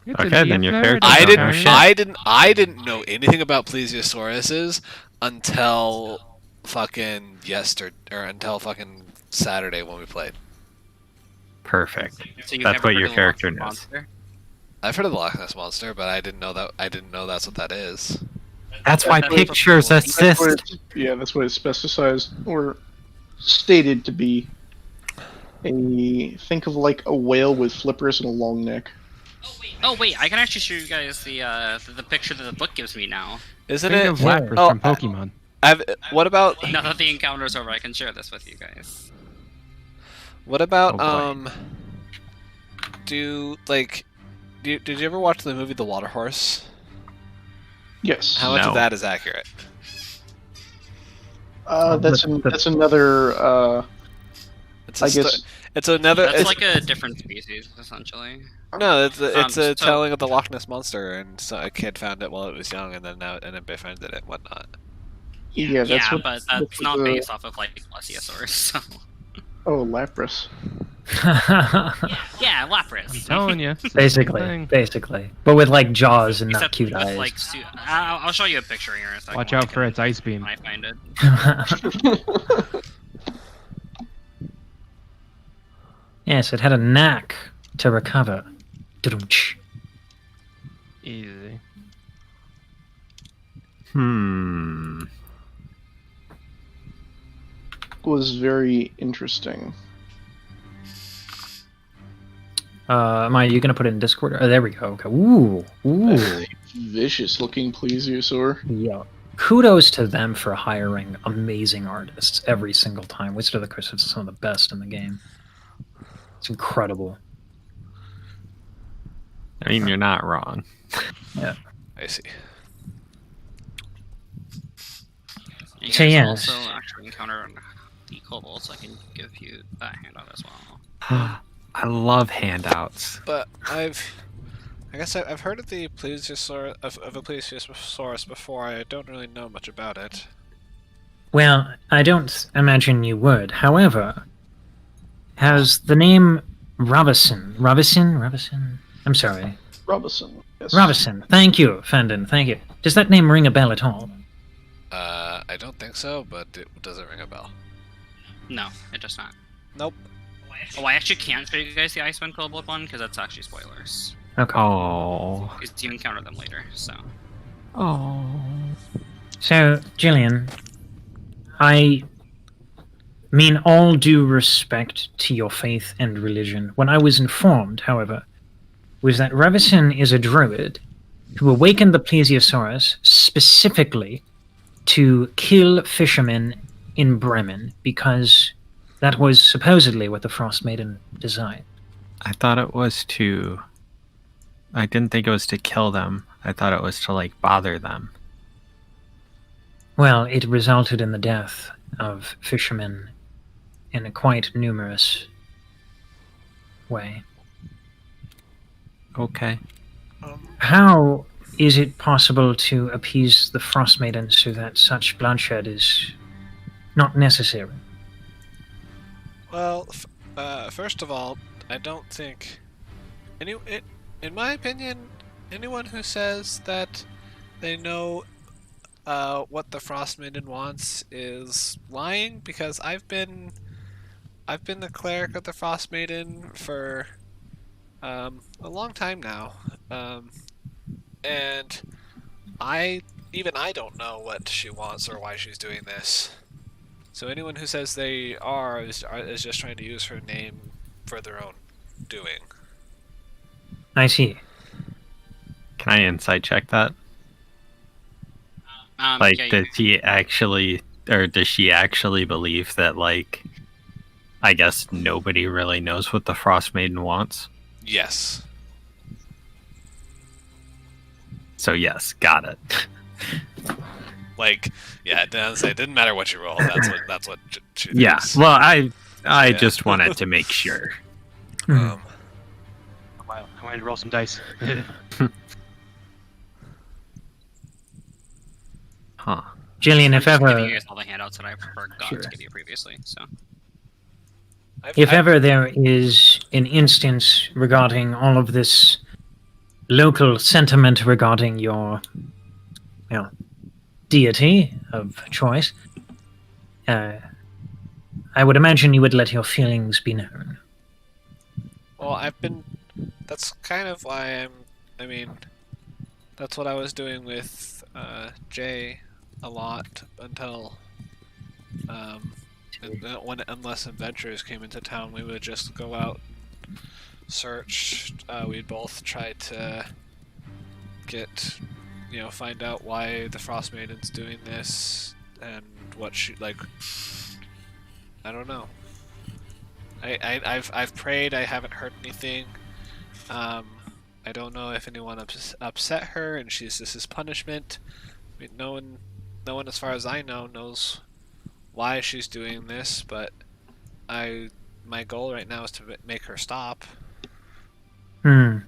It's Okay, in the then your internet. character I don't didn't. know shit. I didn't know anything about plesiosauruses until fucking until fucking Saturday when we played. Perfect. So you That's never what heard your of the character Loch Ness knows. Monster? I've heard of the Loch Ness monster, but I didn't know that's what that is. That's why That's pictures what- That's what assist. that's what it specifies or stated to be. Think of like a whale with flippers and a long neck. Oh wait, I can actually show you guys the picture that the book gives me now. Isn't Think it? of Lapras Oh, from Pokemon. What about Now that the encounter's over, I can share this with you guys. what about Oh, boy. did you ever watch the movie The Water Horse? Yes. How much No. of that is accurate? That's another. It's I a sto- guess it's another. That's It's, like a different species, essentially. no, it's a so- telling of the Loch Ness monster, and so a kid found it while it was young, and then befriended it and whatnot. yeah. That's Yeah, what, but that's that's what not the- based off of like Plesiosaurus. So. Oh, Lapras. Yeah, Lapras. Telling you. basically. But with like jaws and not Except cute with, eyes. like, I'll show you a picture here in a second. Watch when I out for can- its ice beam. when I find it. Yes, it had a knack to recover. Dudum-tsh. Easy. Was very interesting. Am you gonna put it in Discord? Oh, there we go. Okay. Ooh. Vicious looking plesiosaur. Yeah. Kudos to them for hiring amazing artists every single time. Wizard of the Coast is some of the best in the game. It's incredible. I mean, you're not wrong. I see. You So, guys yes. also actually encountered the kobolds, so I can give you that handout as well. I love handouts. But I guess I've heard of the plesiosaur of a plesiosaurus before. I don't really know much about it. Well, I don't imagine you would. However, has the name Robison? I'm sorry. Robinson. Yes. Robison. Thank you, Fandon. Thank you. Does that name ring a bell at all? I don't think so, but it doesn't ring a bell. No, it does not. Nope. Oh, I actually can't show you guys the Icewind kobold one because that's actually spoilers. Okay. Oh. Because you encounter them later. So. Oh. So, Jillian, I mean all due respect to your faith and religion. When I was informed, however, was that Revison is a druid who awakened the Plesiosaurus specifically to kill fishermen in Bremen because that was supposedly what the Frost Maiden designed. I thought it was to. I didn't think it was to kill them. I thought it was to, like, bother them. Well, it resulted in the death of fishermen in a quite numerous way. Okay. How is it possible to appease the Frost Maiden so that such bloodshed is not necessary? Well, first of all, I don't think in my opinion, anyone who says that they know what the Frost Maiden wants is lying, because I've been the cleric of the Frost Maiden for a long time now, and I don't know what she wants or why she's doing this. So anyone who says they is just trying to use her name for their own doing. I see. Can I insight check that? Like, yeah, does he actually, or does she actually believe that, like, I guess nobody really knows what the Frost Maiden wants? Yes. So yes, got it. Like, yeah, it didn't matter what you rolled. That's what she Yeah. thinks. Well, I Yeah. just wanted to make sure. Um, Wow, I wanted to roll some dice. Huh. Jillian, I'm if just giving ever, you guys all the handouts that I forgot Sure. to give you previously. So if ever there is an instance regarding all of this local sentiment regarding your, deity of choice, I would imagine you would let your feelings be known. Well, that's kind of why I mean, that's what I was doing with Jay a lot until unless adventurers came into town, we would just go out, search. We'd both try to find out why the Frost Maiden's doing this and what she like. I don't know. I've prayed. I haven't heard anything. I don't know if anyone upset her, and this is punishment. I mean, no one, as far as I know, knows why she's doing this. But my goal right now is to make her stop. I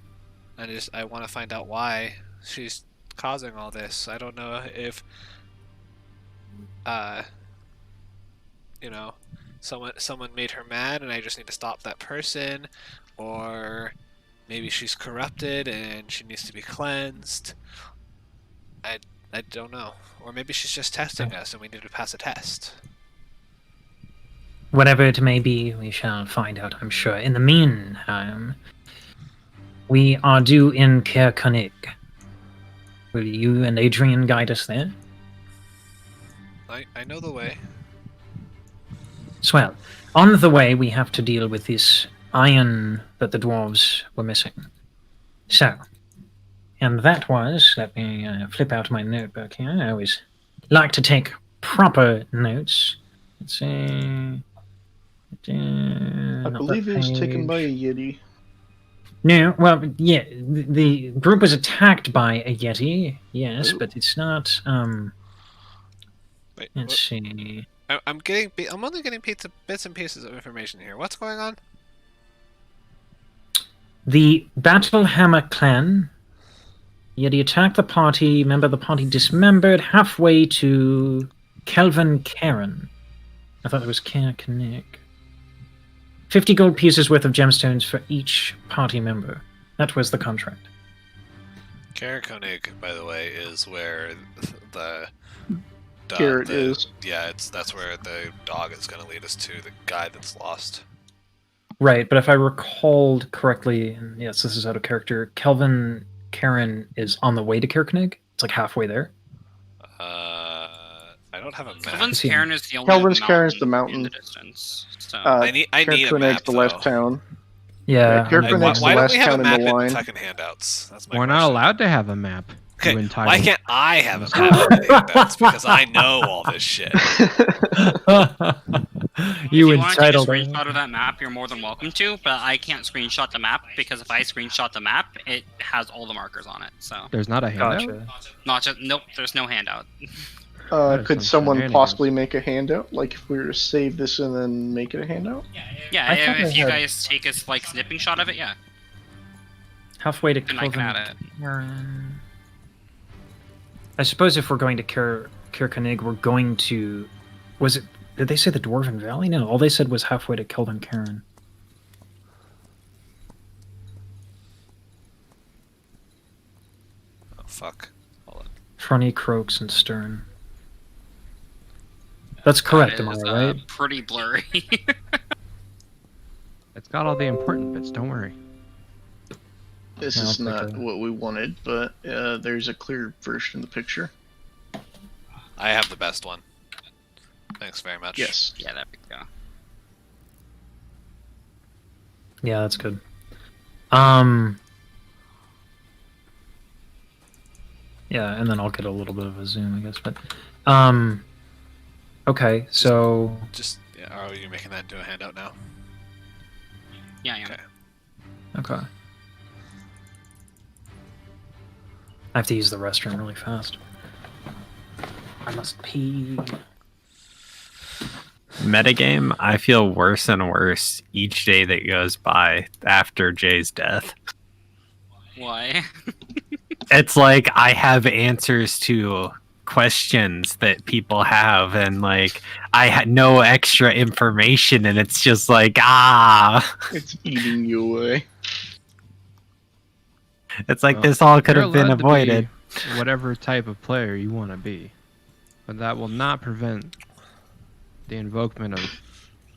want to find out why she's causing all this. I don't know if someone made her mad and I just need to stop that person, or maybe she's corrupted and she needs to be cleansed. I don't know. Or maybe she's just testing us and we need to pass a test. Whatever it may be, we shall find out, I'm sure. In the meantime, we are due in Caer Konig. Will you and Adrian guide us there? I know the way. Swell. On the way, we have to deal with this iron that the dwarves were missing. So, and that was, let me flip out my notebook here. I always like to take proper notes. Let's see. I believe it was taken by a Yeti. No, well, yeah, the group was attacked by a Yeti, yes, Oh. but it's not, Wait, let's see. I'm only getting bits and pieces of information here. What's going on? The Battlehammer clan, Yeti attacked the party, member of the party dismembered halfway to Kelvin Karen. I thought it was Caer Konig. 50 gold pieces worth of gemstones for each party member. That was the contract. Caer Konig, by the way, is where the Garrett is. Yeah, that's where the dog is going to lead us to, the guy that's lost. Right, but if I recalled correctly, and yes, this is out of character, Kelvin Karen is on the way to Caer Konig. It's like halfway there. I don't have a map. Kelvin's see. Cairn is the only Kelvin's Cairn is the in mountain. the distance. So I need a Caer map, Konig's the last though. town. Yeah. Caer Like, Konig's the why don't last we have a town in map the in line. fucking handouts? That's my We're not question. allowed to have a map. Okay, You why entitled. can't I have a map in the handouts? Because I know all this shit. if you you want to take a entitled. screenshot of that map, you're more than welcome to. But I can't screenshot the map because if I screenshot the map, it has all the markers on it. So There's not a handout. Gotcha. not just nope. There's no handout. That is Could some someone shenanigans. possibly make a handout? Like if we were to save this and then make it a handout? Yeah, I thought if I you had- guys take a like snipping shot of it, yeah, Halfway to then I can Kelvin add it. Karen. I suppose if we're going to Caer Konig, we're going to... Was it... Did they say the Dwarven Valley? No, all they said was halfway to Kelvin Karen. Oh, fuck. Hold on. Frony, Croaks, and Stern. That's correct, That am I is, right? pretty blurry. It's got all the important bits. Don't worry. This Yeah, is I'll not take a- what we wanted, but there's a clear version of the picture. I have the best one. Thanks very much. Yes. yeah, there we go. Yeah, that's good. Yeah, and then I'll get a little bit of a zoom, I guess. But, okay, so Just, yeah, are you making that into a handout now? Yeah, yeah. Okay. okay. I have to use the restroom really fast. I must pee. Metagame, I feel worse and worse each day that goes by after Jay's death. Why? It's like I have answers to questions that people have, and like I had no extra information, and it's just like It's eating you away. it's like Well, this all could you're have been allowed to avoided. be whatever type of player you want to be, but that will not prevent the invokement of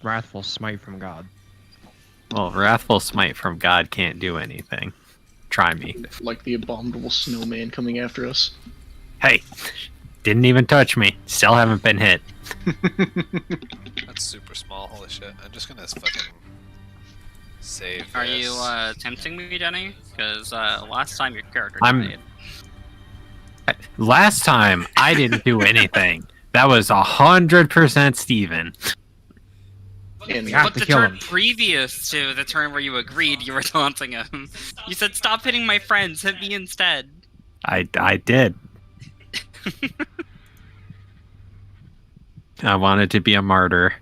Wrathful Smite from God. Well, Wrathful Smite from God can't do anything. Try me. Like the abominable snowman coming after us. Hey, didn't even touch me. Still haven't been hit. That's super small. Holy shit! I'm just gonna fucking save. Are this. you tempting me, Denny? Because last time your character I'm- died. Last time, I didn't do anything. That was 100% Steven. And have But to the kill turn him. previous to the turn where you agreed, you were taunting him. You said, "Stop hitting my friends. Hit me instead." I did. I wanted to be a martyr.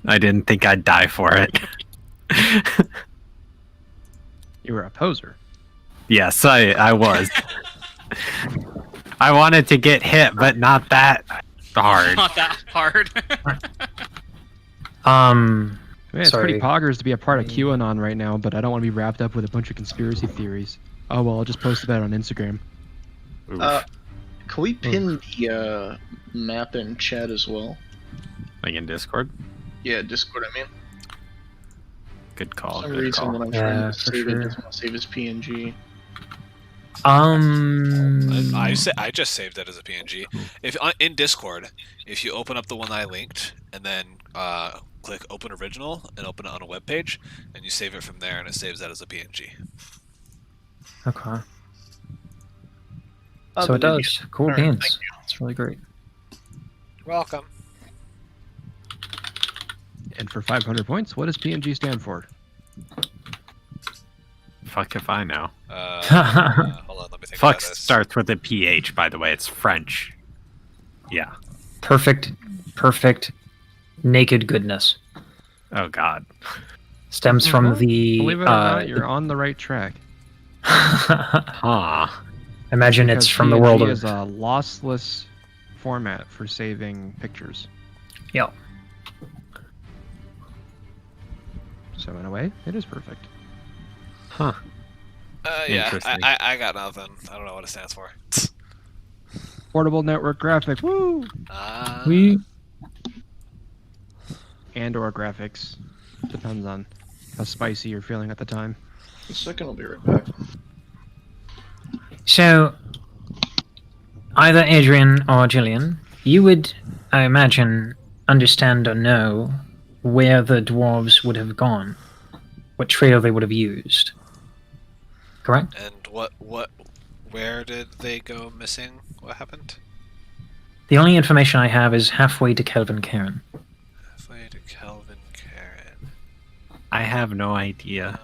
I didn't think I'd die for it. You were a poser. Yes, I was. I wanted to get hit, but not that hard. Not that hard. Man, it's Sorry. pretty poggers to be a part of QAnon right now, but I don't want to be wrapped up with a bunch of conspiracy theories. Oh well, I'll just post about it on Instagram. Oof. can we pin the map in chat as well? Like in Discord? Yeah, Discord, I mean. Good call. For some Good reason call. when I'm Yeah, trying to for save it, sure. it doesn't want to save as PNG. I just saved it as a PNG. If in Discord, if you open up the one I linked and then click Open Original and open it on a web page, and you save it from there, and it saves that as a PNG. Okay. Oh, So it then does. Cool Alright, beans. thank you. It's really great. Welcome. And for 500 points, what does PNG stand for? Fuck if I know. Hold on, let me think Fuck about this. starts with a PH, by the way. It's French. Yeah. Perfect, naked goodness. Oh, God. Stems from the. Believe it or not, you're on the right track. Huh. Imagine Because it's from the PNG world of. is a lossless format for saving pictures. Yeah. So in a way, it is perfect. Huh. Yeah, Interesting. I got nothing. I don't know what it stands for. Portable network graphic, woo! We. And/or graphics, depends on how spicy you're feeling at the time. A second, I'll be right back. So, either Adrian or Gillian, you would, I imagine, understand or know where the dwarves would have gone, what trail they would have used. Correct? And where did they go missing? What happened? The only information I have is halfway to Kelvin Cairn. Halfway to Kelvin Karen. I have no idea.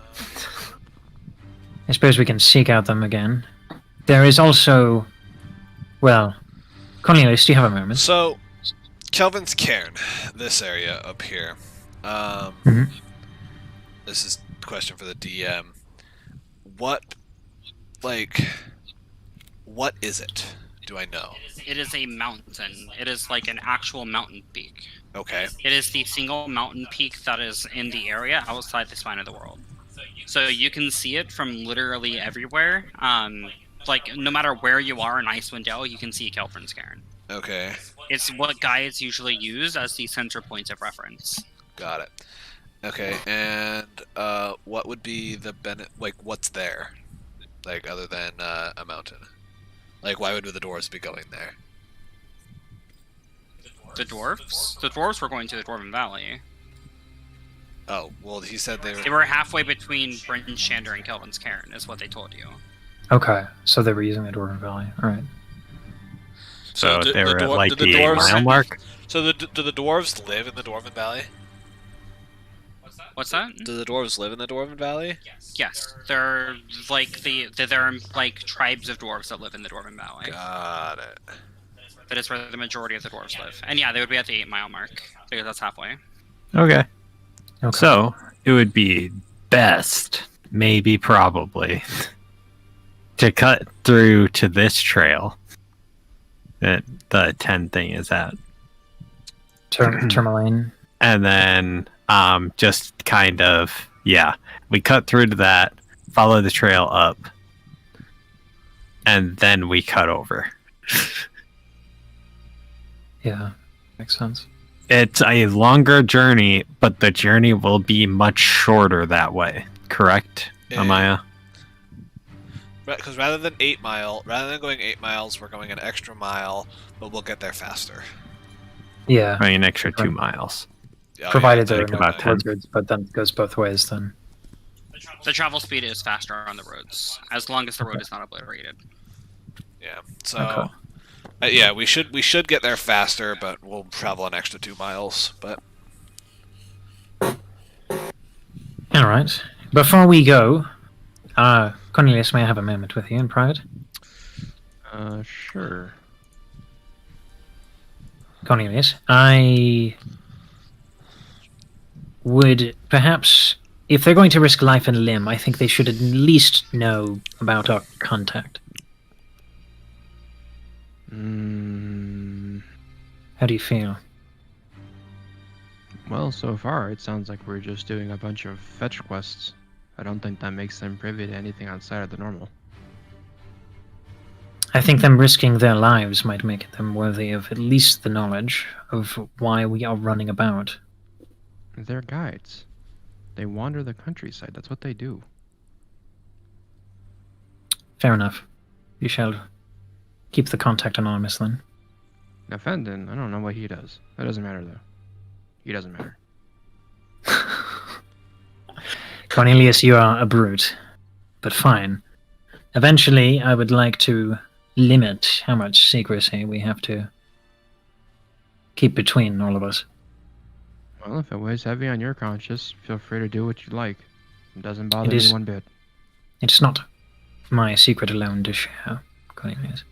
I suppose we can seek out them again. There is also, well, Cornelius, do you have a moment? So, Kelvin's Cairn, this area up here. Mhm. This is a question for the DM. What is it? Do I know? It is a mountain. It is like an actual mountain peak. Okay. It is the single mountain peak that is in the area outside the spine of the world. So you can see it from literally everywhere. Like no matter where you are in Icewind Dale, you can see Kelvin's Cairn. Okay. It's what guides usually use as the center point of reference. Got it. Okay, and what would be the what's there? Like, other than a mountain? Like, why would the dwarves be going there? The dwarves? The dwarves were going to the Dwarven Valley. Oh, well, he said they They were... were halfway between Bryn Shander and Kelvin's Cairn, is what they told you. Okay, so they were using the Dwarven Valley. Alright. So do they were at like did the 8 dwarves- mile mark? So do the dwarves live in the Dwarven Valley? What's that? Do the dwarves live in the Dwarven Valley? Yes, they're like they're like tribes of dwarves that live in the Dwarven Valley. Got it. That is where the majority of the dwarves live. And yeah, they would be at the 8 mile mark because that's halfway. Okay. Okay. So it would be best, maybe probably, to cut through to this trail the 10 thing is at. Tourmaline. And then just kind of, yeah, we cut through to that, follow the trail up, and then we cut over. Yeah, makes sense. It's a longer journey, but the journey will be much shorter that way. Correct, Amaya? Because rather than going 8 miles, we're going an extra mile, but we'll get there faster. Yeah, Right, an extra 2 miles. Oh, provided yeah, there are like no about 10. blizzards, but then it goes both ways then. The travel speed is faster on the roads, as long as the road is not obliterated. Yeah. So, Okay. yeah, we should get there faster, but we'll travel an extra 2 miles. But All right. Before we go, Cornelius, may I have a moment with you in private? Sure. Cornelius, I would perhaps, if they're going to risk life and limb, I think they should at least know about our contact. How do you feel? Well, so far it sounds like we're just doing a bunch of fetch quests. I don't think that makes them privy to anything outside of the normal. I think them risking their lives might make them worthy of at least the knowledge of why we are running about. They're guides. They wander the countryside. That's what they do. Fair enough. You shall keep the contact anonymous then. Now, Fendon, I don't know what he does. That doesn't matter, though. He doesn't matter. Cornelius, you are a brute. But fine. Eventually, I would like to limit how much secrecy we have to keep between all of us. Well, if it weighs heavy on your conscience, feel free to do what you like. It doesn't bother It is- me one bit. It's not my secret alone to share, Cornelius.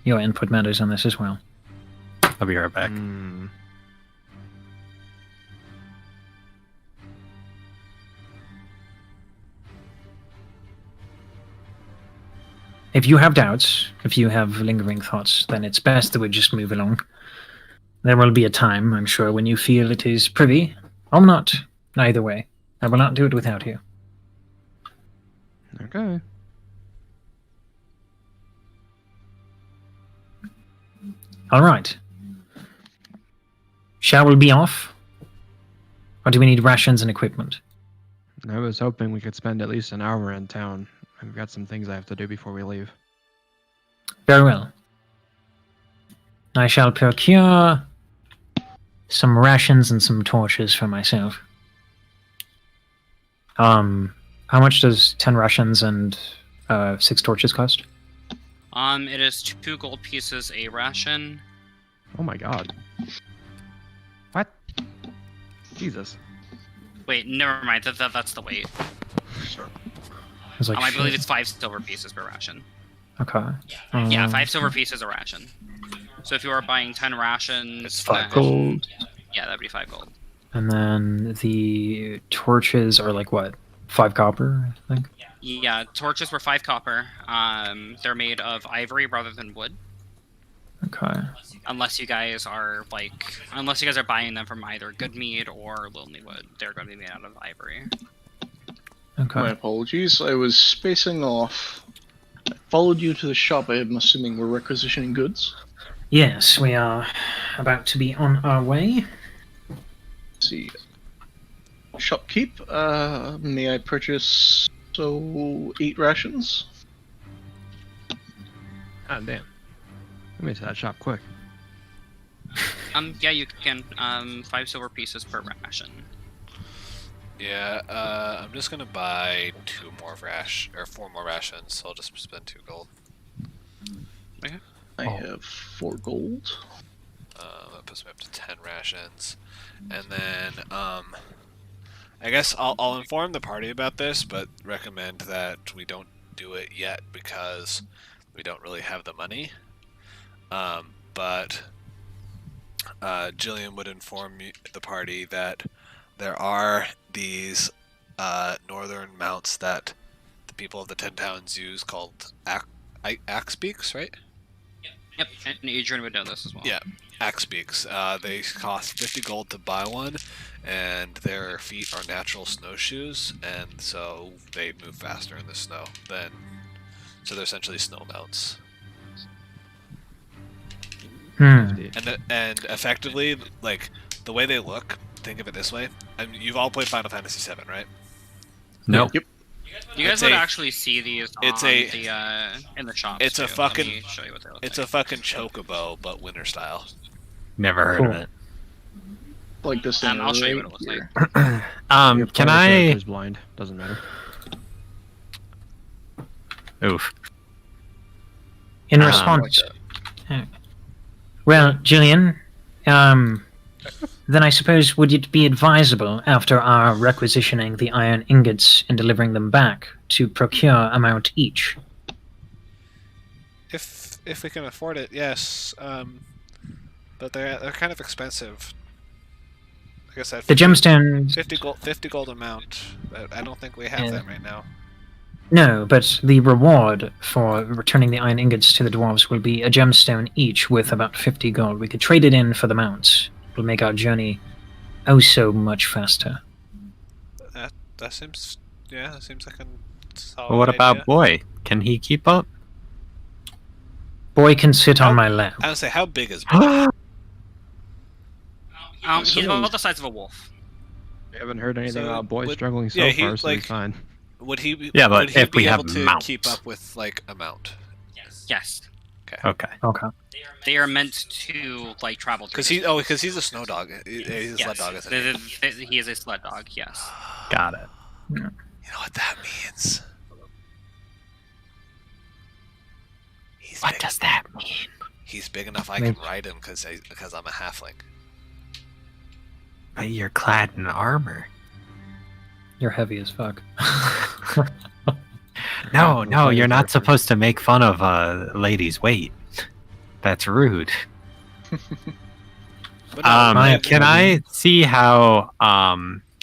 Your input matters on this as well. I'll be right back. If you have doubts, if you have lingering thoughts, then it's best that we just move along. There will be a time, I'm sure, when you feel it is privy, or not. Either way, I will not do it without you. Okay. All right. Shall we be off? Or do we need rations and equipment? I was hoping we could spend at least an hour in town. I've got some things I have to do before we leave. Very well. I shall procure some rations and some torches for myself. How much does 10 rations and 6 torches cost? It is 2 gold pieces a ration. Oh my god. What? Jesus. Wait, never mind. That's the weight. I was like, I believe shit. it's 5 silver pieces per ration. Okay. Yeah, 5 silver pieces a ration. So if you are buying 10 rations, It's 5 then- gold. Yeah, that'd be 5 gold. And then the torches are like what? 5 copper, I think? Yeah, torches were 5 copper. They're made of ivory rather than wood. Okay. Unless you guys are buying them from either Goodmead or Lonely Wood, they're going to be made out of ivory. Okay. My apologies. I was spacing off. I followed you to the shop. I'm assuming we're requisitioning goods. Yes, we are about to be on our way. Let's see. Shopkeep, may I purchase 8 rations? God damn. Let me to that shop quick. Yeah, you can. 5 silver pieces per ration. yeah, I'm just gonna buy 4 more rations. So I'll just spend 2 gold. I have 4 gold. That puts me up to 10 rations, and then I guess I'll inform the party about this, but recommend that we don't do it yet because we don't really have the money. But Jillian would inform the party that there are these northern mounts that the people of the 10 towns use called axe beaks, right? Yep, and Adrian would know this as well. Yeah, axe beaks. They cost 50 gold to buy one, and their feet are natural snowshoes, and so they move faster in the snow than. So they're essentially snow mounts. And effectively, like the way they look, think of it this way. I mean, you've all played Final Fantasy VII, right? No. Yep. You guys It's would a- actually see these it's on a- the in the shops. it's a too. fucking- Let me show you what they look It's like. a fucking chocobo, but winter style. Never heard Cool. of it. Like this. I'll show you what it looks like. Your Can player I? character's blind. Doesn't matter. Oof. In Um, response, well, Jillian, then I suppose would it be advisable, after our requisitioning the iron ingots and delivering them back, to procure a mount each? If we can afford it, yes. But they're kind of expensive. Like I said, The gemstones, 50 gold amount. I don't think we have Yeah. that right now. no, but the reward for returning the iron ingots to the dwarves will be a gemstone each with about 50 gold. We could trade it in for the mounts. It'll make our journey oh so much faster. That seems that seems like a solid Well, what about idea. Boy? Can he keep up? Boy can sit on How- my lap. I would say, how big is Boy? He's about the size of a wolf. We haven't heard anything So, about boys would- struggling so yeah, he, far, so like- he's fine. Would he? Be, Yeah, but would he if we be have able to mounts. keep up with like a mount? Yes. Okay. Okay. They are meant to like travel. through Because this- because he's a snow dog. He's a sled dog, isn't he? He is a sled dog. Yes. Got it. You know what that means? He's What big, does that mean? He's big enough I Maybe- can ride him because I'm a halfling. But you're clad in armor. You're heavy as fuck. No, Well, no, play you're the not character. supposed to make fun of a lady's weight. That's rude. But no, Can I see how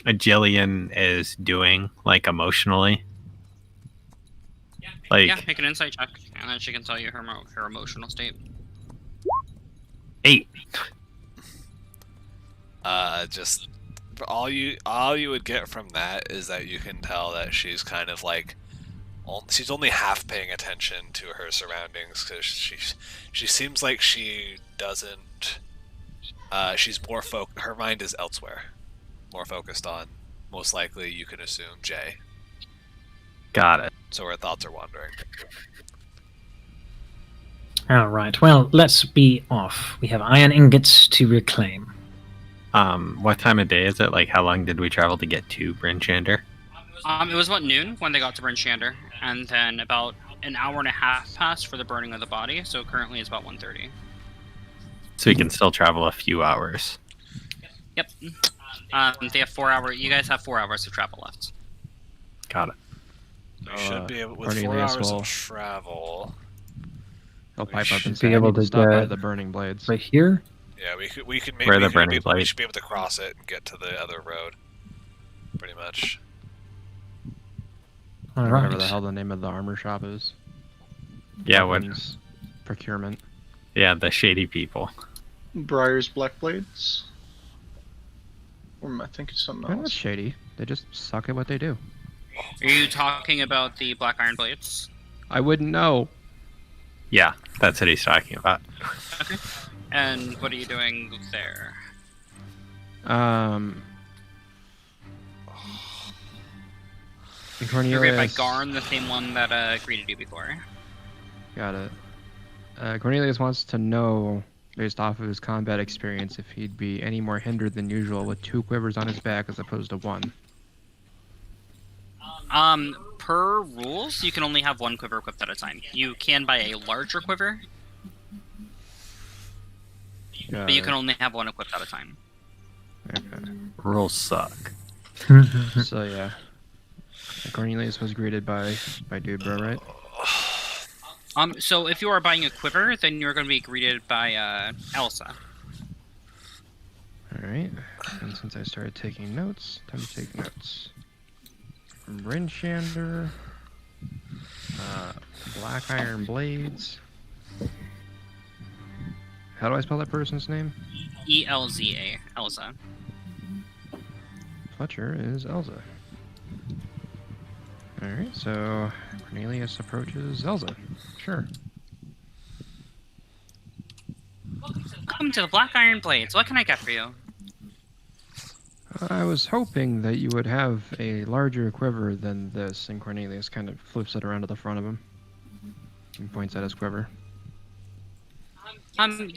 Jillian is doing, like emotionally? Like Yeah. Make an insight check, and then she can tell you her emotional state. 8. Just all you would get from that is that you can tell that she's kind of like she's only half paying attention to her surroundings because she seems like she doesn't she's more her mind is elsewhere, more focused on, most likely you can assume, Jay, Got it. so her thoughts are wandering. All right. Well, let's be off. We have iron ingots to reclaim. What time of day is it? Like, how long did we travel to get to Bryn Shander? It was about noon when they got to Bryn Shander, and then about an hour and a half passed for the burning of the body. So currently it's about 1:30. So we can still travel a few hours. Yep. They have 4 hours. You guys have 4 hours of travel left. Got it. We should be able, with 4 Cornelius hours will- of travel. He'll pipe up should and be say, able I need to to stop by get the burning blades. Right here? Yeah, we can Where the burning we blade? should be able to cross it and get to the other road, pretty much. All Whatever right. the hell the name of the armor shop is. Yeah, what? Weapons Procurement. Yeah, the shady people. Briar's Black Blades. Or am I thinking something They're not else? shady. They just suck at what they do. Are you talking about the Black Iron Blades? I wouldn't know. Yeah, that's what he's talking about. And what are you doing there? And You're greeted by Cornelius. Garn, the same one that greeted you before. Got it. Cornelius wants to know, based off of his combat experience, if he'd be any more hindered than usual with 2 quivers on his back as opposed to 1. Per rules, you can only have 1 quiver equipped at a time. You can buy a larger quiver, but you can only have 1 equipped at a time. Okay. Rules suck. So yeah, Cornelius was greeted by Dubra, right? So if you are buying a quiver, then you're going to be greeted by Elsa. All right. And since I started taking notes, time to take notes. Bryn Shander, Black Iron Blades. How do I spell that person's name? Elza. Elza. Fletcher is Elza. Alright, so Cornelius approaches Elza. Sure. Welcome to the Black Iron Blades. What can I get for you? I was hoping that you would have a larger quiver than this, and Cornelius kind of flips it around to the front of him and points at his quiver.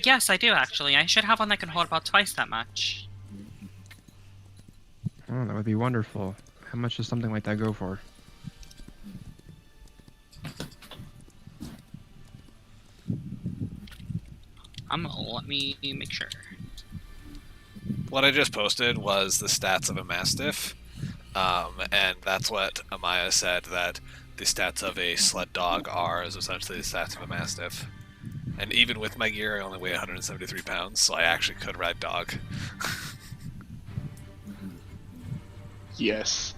Yes, I do actually. I should have one that can hold about twice that much. Oh, that would be wonderful. How much does something like that go for? Let me make sure. What I just posted was the stats of a Mastiff, and that's what Amaya said, that the stats of a sled dog are is essentially the stats of a Mastiff. And even with my gear, I only weigh 173 pounds, so I actually could ride dog. Yes.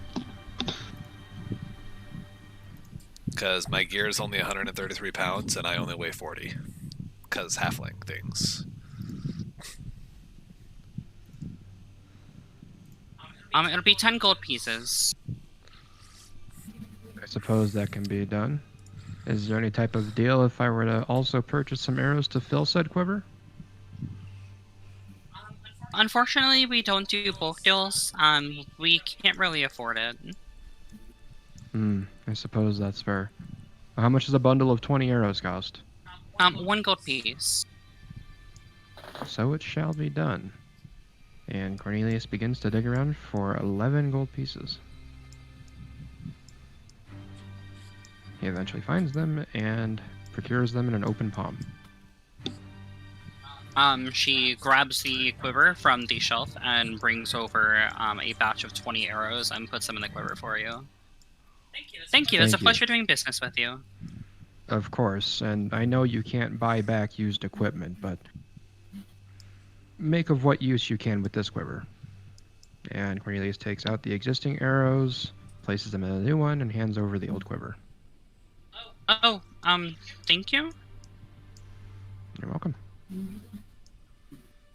Because my gear is only 133 pounds, and I only weigh 40. Because halfling things. It'll be 10 gold pieces. I suppose that can be done. Is there any type of deal if I were to also purchase some arrows to fill said quiver? Unfortunately, we don't do bulk deals. We can't really afford it. I suppose that's fair. How much does a bundle of 20 arrows cost? 1 gold piece. So it shall be done. And Cornelius begins to dig around for 11 gold pieces. He eventually finds them and procures them in an open palm. She grabs the quiver from the shelf and brings over a batch of 20 arrows and puts them in the quiver for you. Thank you. It's a Thank you. pleasure doing business with you. Of course, and I know you can't buy back used equipment, but make of what use you can with this quiver. And Cornelius takes out the existing arrows, places them in a new one, and hands over the old quiver. Oh, thank you. You're welcome.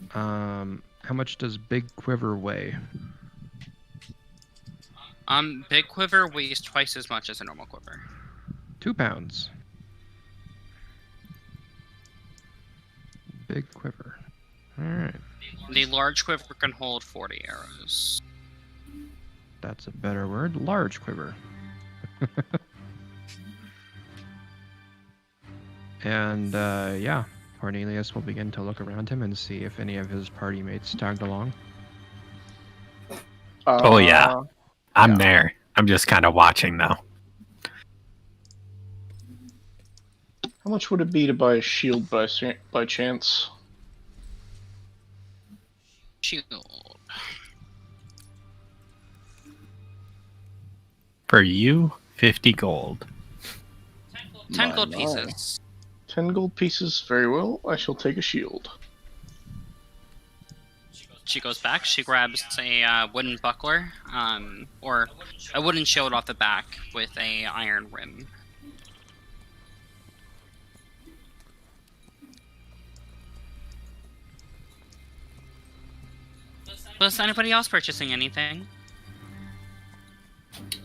How much does big quiver weigh? Big quiver weighs twice as much as a normal quiver. 2 pounds. Big quiver. Alright. The large quiver can hold 40 arrows. That's a better word. Large quiver. And, yeah. Cornelius will begin to look around him and see if any of his party mates tagged along. Oh, yeah. I'm there. I'm just kind of watching, though. How much would it be to buy a shield by chance? Shield. For you, 50 gold. 10 My, gold my. pieces. 10 gold pieces, very well. I shall take a shield. She goes back. She grabs a wooden buckler, or a wooden shield off the back with a iron rim. Was anybody else purchasing anything?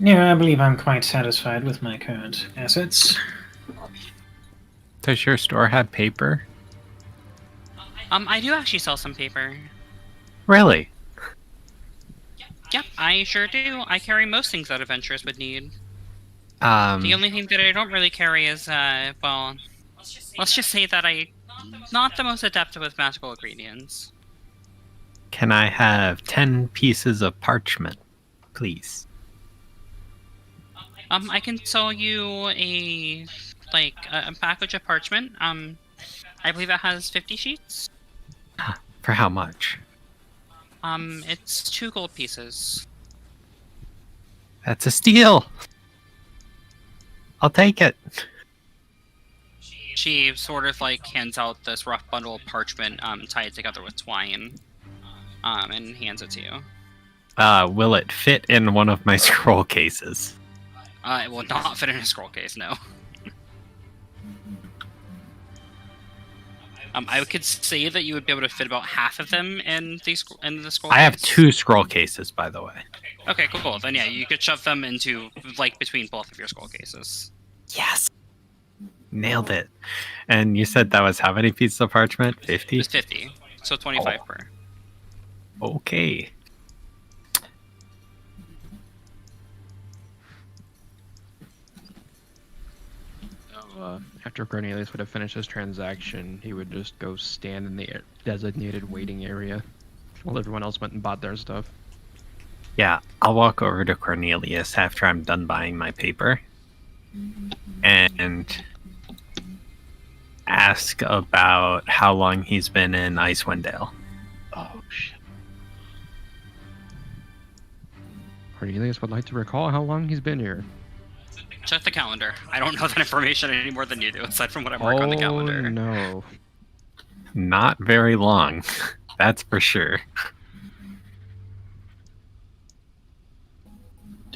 No, I believe I'm quite satisfied with my current assets. Does your store have paper? I do actually sell some paper. Really? Yep, I sure do. I carry most things that adventurers would need. The Um, only thing that I don't really carry is, well, let's just say that I'm not the most adept with magical ingredients. can I have 10 pieces of parchment, please? I can sell you a package of parchment. I believe it has 50 sheets. For how much? It's 2 gold pieces. That's a steal! I'll take it. She sort of hands out this rough bundle of parchment, tied together with twine, and hands it to you. Will it fit in one of my scroll cases? It will not fit in a scroll case, no. I could say that you would be able to fit about half of them in the scroll. I have case. 2 scroll cases, by the way. Okay, cool. Then yeah, you could shove them into like between both of your scroll cases. Yes. Nailed it. And you said that was how many pieces of parchment? 50? It's 50, so 25 per. Okay. After Cornelius would have finished his transaction, he would just go stand in the designated waiting area while everyone else went and bought their stuff. Yeah, I'll walk over to Cornelius after I'm done buying my paper and ask about how long he's been in Icewind Dale. Oh shit. Cornelius would like to recall how long he's been here. Check the calendar. I don't know that information any more than you do, aside from what I mark on the calendar. No. Not very long, that's for sure.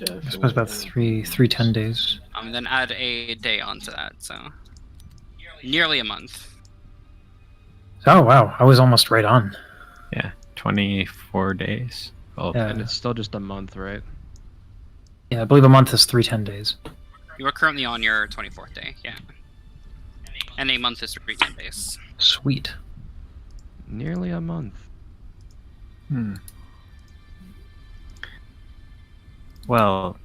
I suppose about three 10 days. Then add a day onto that, so nearly a month. Oh wow, I was almost right on. Yeah, 24 days. Well, Yeah. And it's still just a month, right? Yeah, I believe a month is 10 days. You are currently on your 24th day, yeah. And a month is 10 days. Sweet. Nearly a month. Well,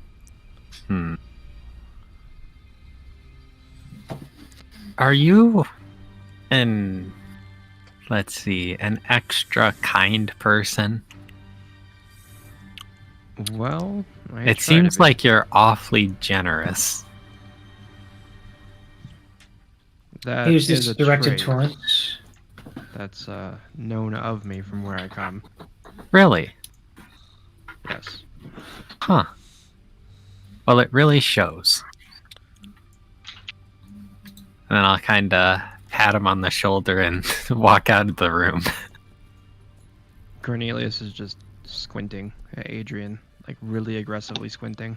Are you let's see, an extra kind person? Well, I It try to seems be. like you're awfully generous. That Here's is this a directed trait towards. that's known of me from where I come. Really? Yes. Huh. Well, it really shows. And then I'll kind of pat him on the shoulder and walk out of the room. Cornelius is just squinting at Adrian, like really aggressively squinting.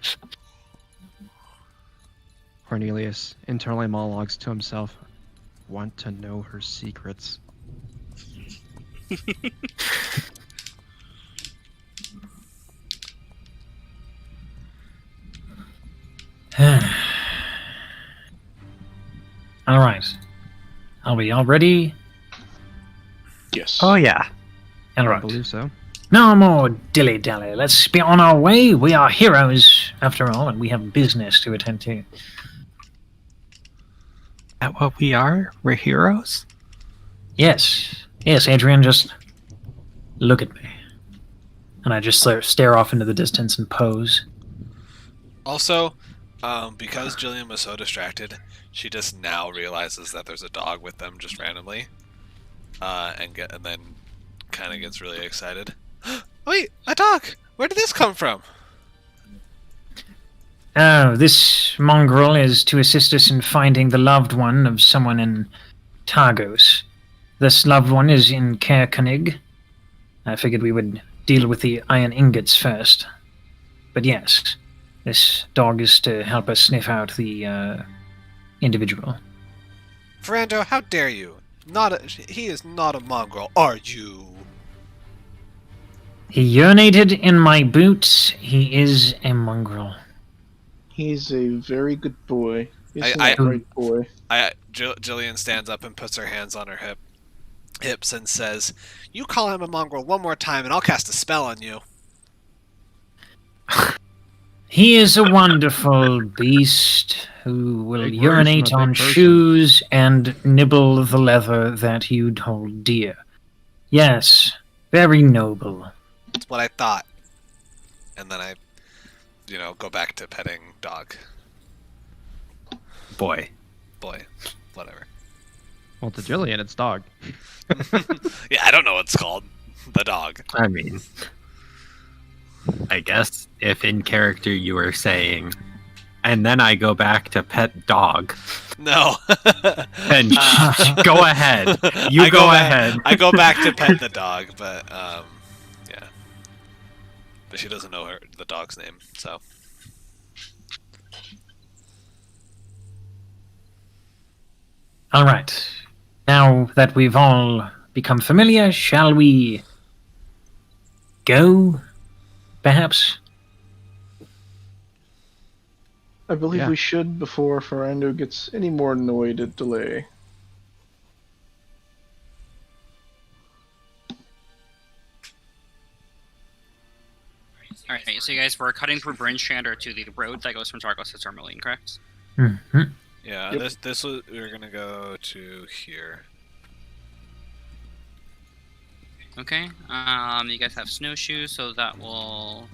Cornelius internally monologues to himself, want to know her secrets. All right. Are we all ready? Yes. Oh, yeah. All I right. believe so. No more dilly-dally. Let's be on our way. We are heroes, after all, and we have business to attend to. Is that what we are? We're heroes? Yes. Yes, Adrian, just look at me. And I just stare off into the distance and pose. Also, because Jillian was so distracted, she just now realizes that there's a dog with them just randomly, and then kind of gets really excited. Wait, a dog! Where did this come from? Oh, this mongrel is to assist us in finding the loved one of someone in Targos. This loved one is in Caer Konig. I figured we would deal with the iron ingots first. But yes, this dog is to help us sniff out the individual. Ferrando, how dare you? He is not a mongrel, are you? He urinated in my boots. He is a mongrel. He's a very good boy. Isn't I- that right, boy? Jillian stands up and puts her hands on her hips and says, "You call him a mongrel one more time, and I'll cast a spell on you." He is a wonderful beast who will Big words urinate from a on big person. shoes and nibble the leather that you'd hold dear. Yes, very noble. That's what I thought. And then I, go back to petting dog. Boy. Boy. Whatever. Well, to Jillian, it's dog. Yeah, I don't know what it's called. The dog. I mean, I guess if in character you were saying, and then I go back to pet dog, No. then go ahead. You I go back- ahead. I go back to pet the dog, but, yeah. But she doesn't know the dog's name, so. All right. Now that we've all become familiar, shall we go? Perhaps? I believe Yeah. we should before Ferrando gets any more annoyed at delay. All right, so you guys were cutting through Bryn Shander to the road that goes from Targos to Tourmaline, correct? Mm-hmm. Yeah, Yep. this was we were gonna go to here. Okay. You guys have snowshoes, so that will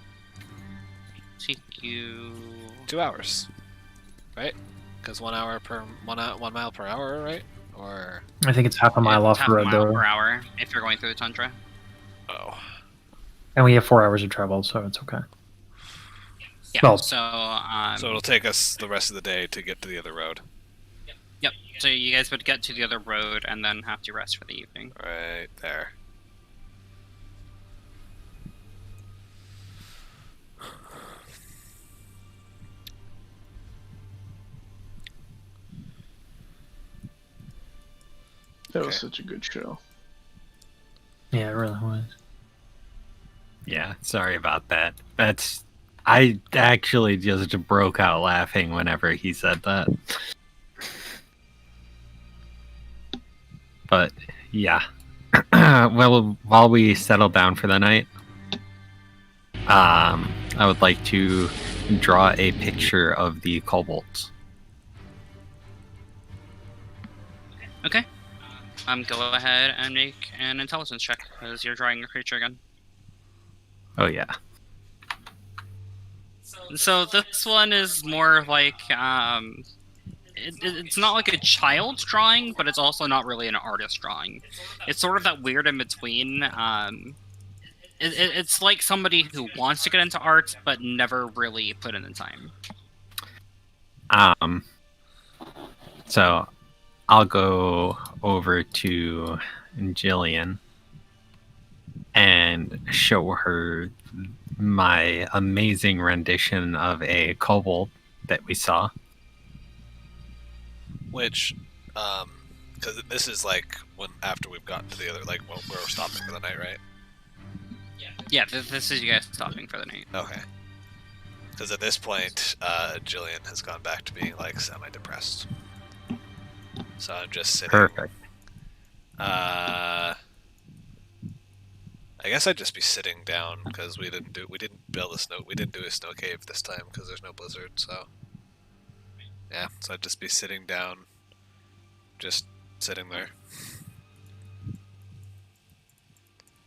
take you 2 hours, right? Because 1 hour per 1 mile per hour, right? Or I think it's half a mile off half the a road, mile though. per hour if you're going through the tundra. oh, And we have 4 hours of travel, so it's okay. Yeah. Well- so it'll take us the rest of the day to get to the other road. Yep. So you guys would get to the other road and then have to rest for the evening. Right there. That was Okay. such a good show. Yeah, it really was. Yeah, sorry about that. I actually just broke out laughing whenever he said that. But yeah. Well, while we settle down for the night, I would like to draw a picture of the kobolds. Okay. Go ahead and make an intelligence check because you're drawing a creature again. Oh yeah. So this one is more like it's not like a child's drawing, but it's also not really an artist drawing. It's sort of that weird in between. It's like somebody who wants to get into art but never really put in the time. So I'll go over to Jillian and show her my amazing rendition of a kobold that we saw. Which, because this is like when after we've gotten to the other, like when we're stopping for the night, right? Yeah, this is you guys stopping for the night. Okay. Because at this point, Jillian has gone back to being like semi-depressed. So I'm just sitting. Perfect. I guess I'd just be sitting down because we didn't do a snow cave this time because there's no blizzard. So yeah, so I'd just be sitting down, just sitting there.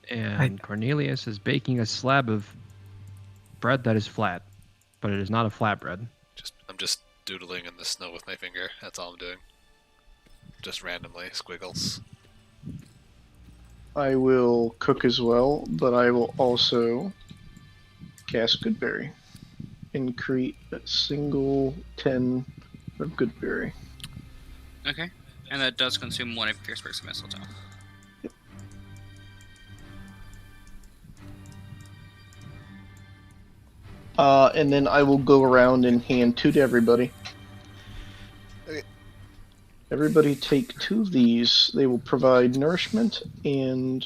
And Cornelius is baking a slab of bread that is flat, but it is not a flatbread. I'm just doodling in the snow with my finger. That's all I'm doing. Just randomly squiggles. I will cook as well, but I will also cast Goodberry and create a single 10 of Goodberry. Okay. And that does consume one of your sparks of mistletoe. And then I will go around and hand 2 to everybody. Okay. Everybody take 2 of these. They will provide nourishment and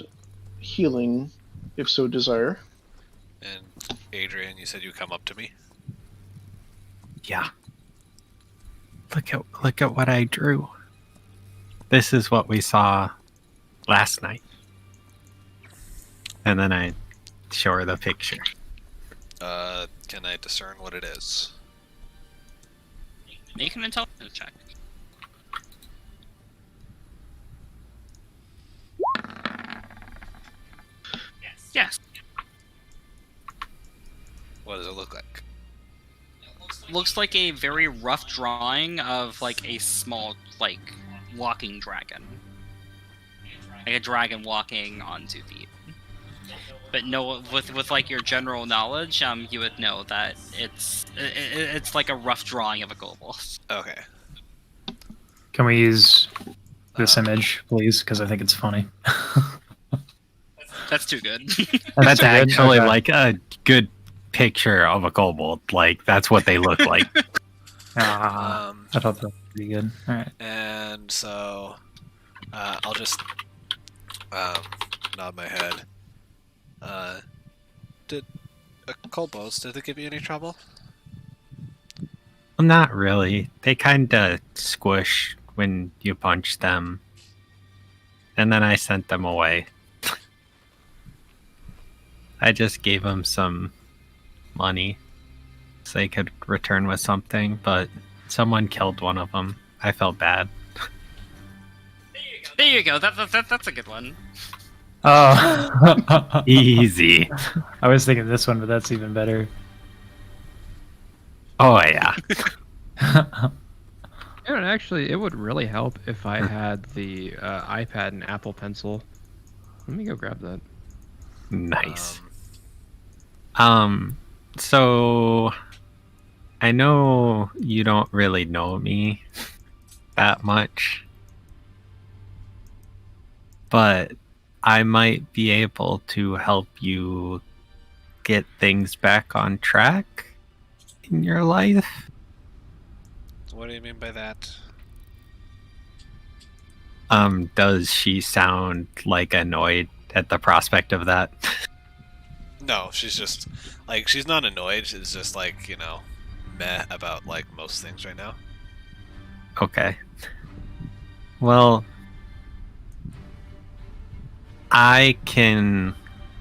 healing, if so desire. And Adrian, you said you come up to me. Yeah. Look at what I drew. This is what we saw last night. And then I show her the picture. Can I discern what it is? Make an intelligence check. Yes. What does it look like? Looks like a very rough drawing of like a small, like, walking dragon. Like a dragon walking on 2 feet. But no, with like your general knowledge, you would know that it's like a rough drawing of a kobold. Okay. Can we use this image, please? Because I think it's funny. That's too good. That's good? actually Okay. like a good picture of a kobold. Like that's what they look like. I thought that was pretty good. All right. And so I'll just nod my head. Did Colbos, did they give you any trouble? Well, not really. They kind of squish when you punch them. And then I sent them away. I just gave them some money so they could return with something, but someone killed one of them. I felt bad. There you go. That's a good one. Oh, Easy. I was thinking this one, but that's even better. Oh, yeah. Yeah, and actually, it would really help if I had the iPad and Apple Pencil. Let me go grab that. Nice. So I know you don't really know me that much, but I might be able to help you get things back on track in your life. What do you mean by that? Does she sound like annoyed at the prospect of that? No, she's just like, she's not annoyed. She's just like, you know, meh about like most things right now. Okay. Well, I can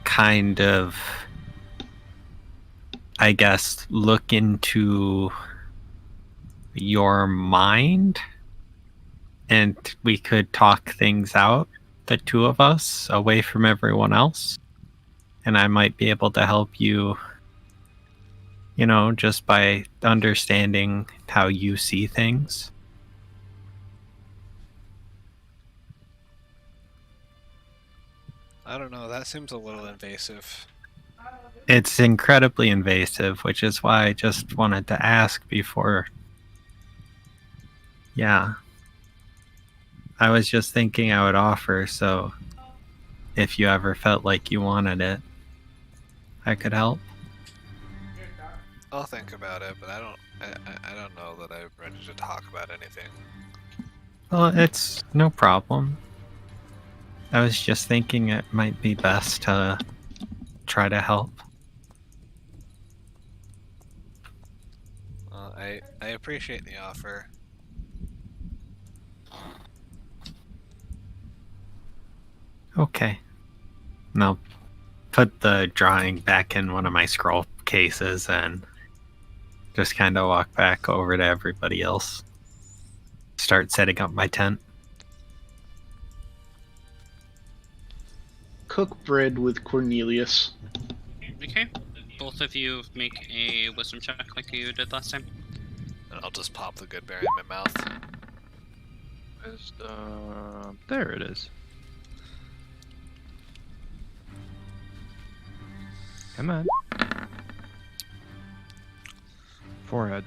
kind of, I guess, look into your mind and we could talk things out, the two of us, away from everyone else. And I might be able to help you, you know, just by understanding how you see things. I don't know, that seems a little invasive. It's incredibly invasive, which is why I just wanted to ask before. Yeah. I was just thinking I would offer, so if you ever felt like you wanted it, I could help. I'll think about it, but I don't know that I'm ready to talk about anything. Well, it's no problem. I was just thinking it might be best to try to help. Well, I appreciate the offer. Okay. And I'll put the drawing back in one of my scroll cases and just kind of walk back over to everybody else. Start setting up my tent. Cook bread with Cornelius. Okay. Both of you make a wisdom check like you did last time. And I'll just pop the good berry in my mouth. There it is. Come on. Forehead.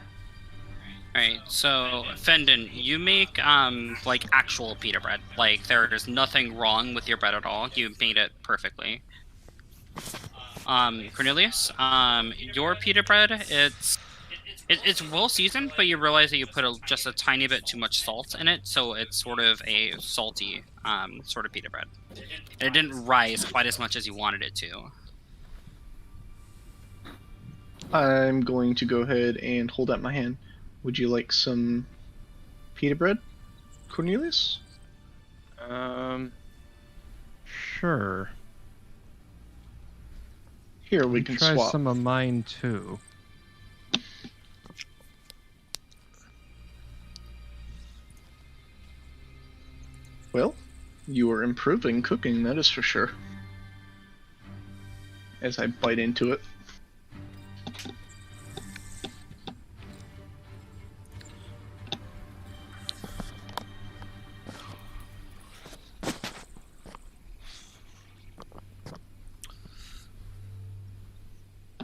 Alright, so Fendon, you make like actual pita bread. Like there is nothing wrong with your bread at all. You made it perfectly. Cornelius, your pita bread, it's well seasoned, but you realize that you put just a tiny bit too much salt in it, so it's sort of a salty sort of pita bread. And it didn't rise quite as much as you wanted it to. I'm going to go ahead and hold out my hand. Would you like some pita bread, Cornelius? Sure. Here, we can try swap. some of mine too. Well, you are improving cooking, that is for sure. As I bite into it.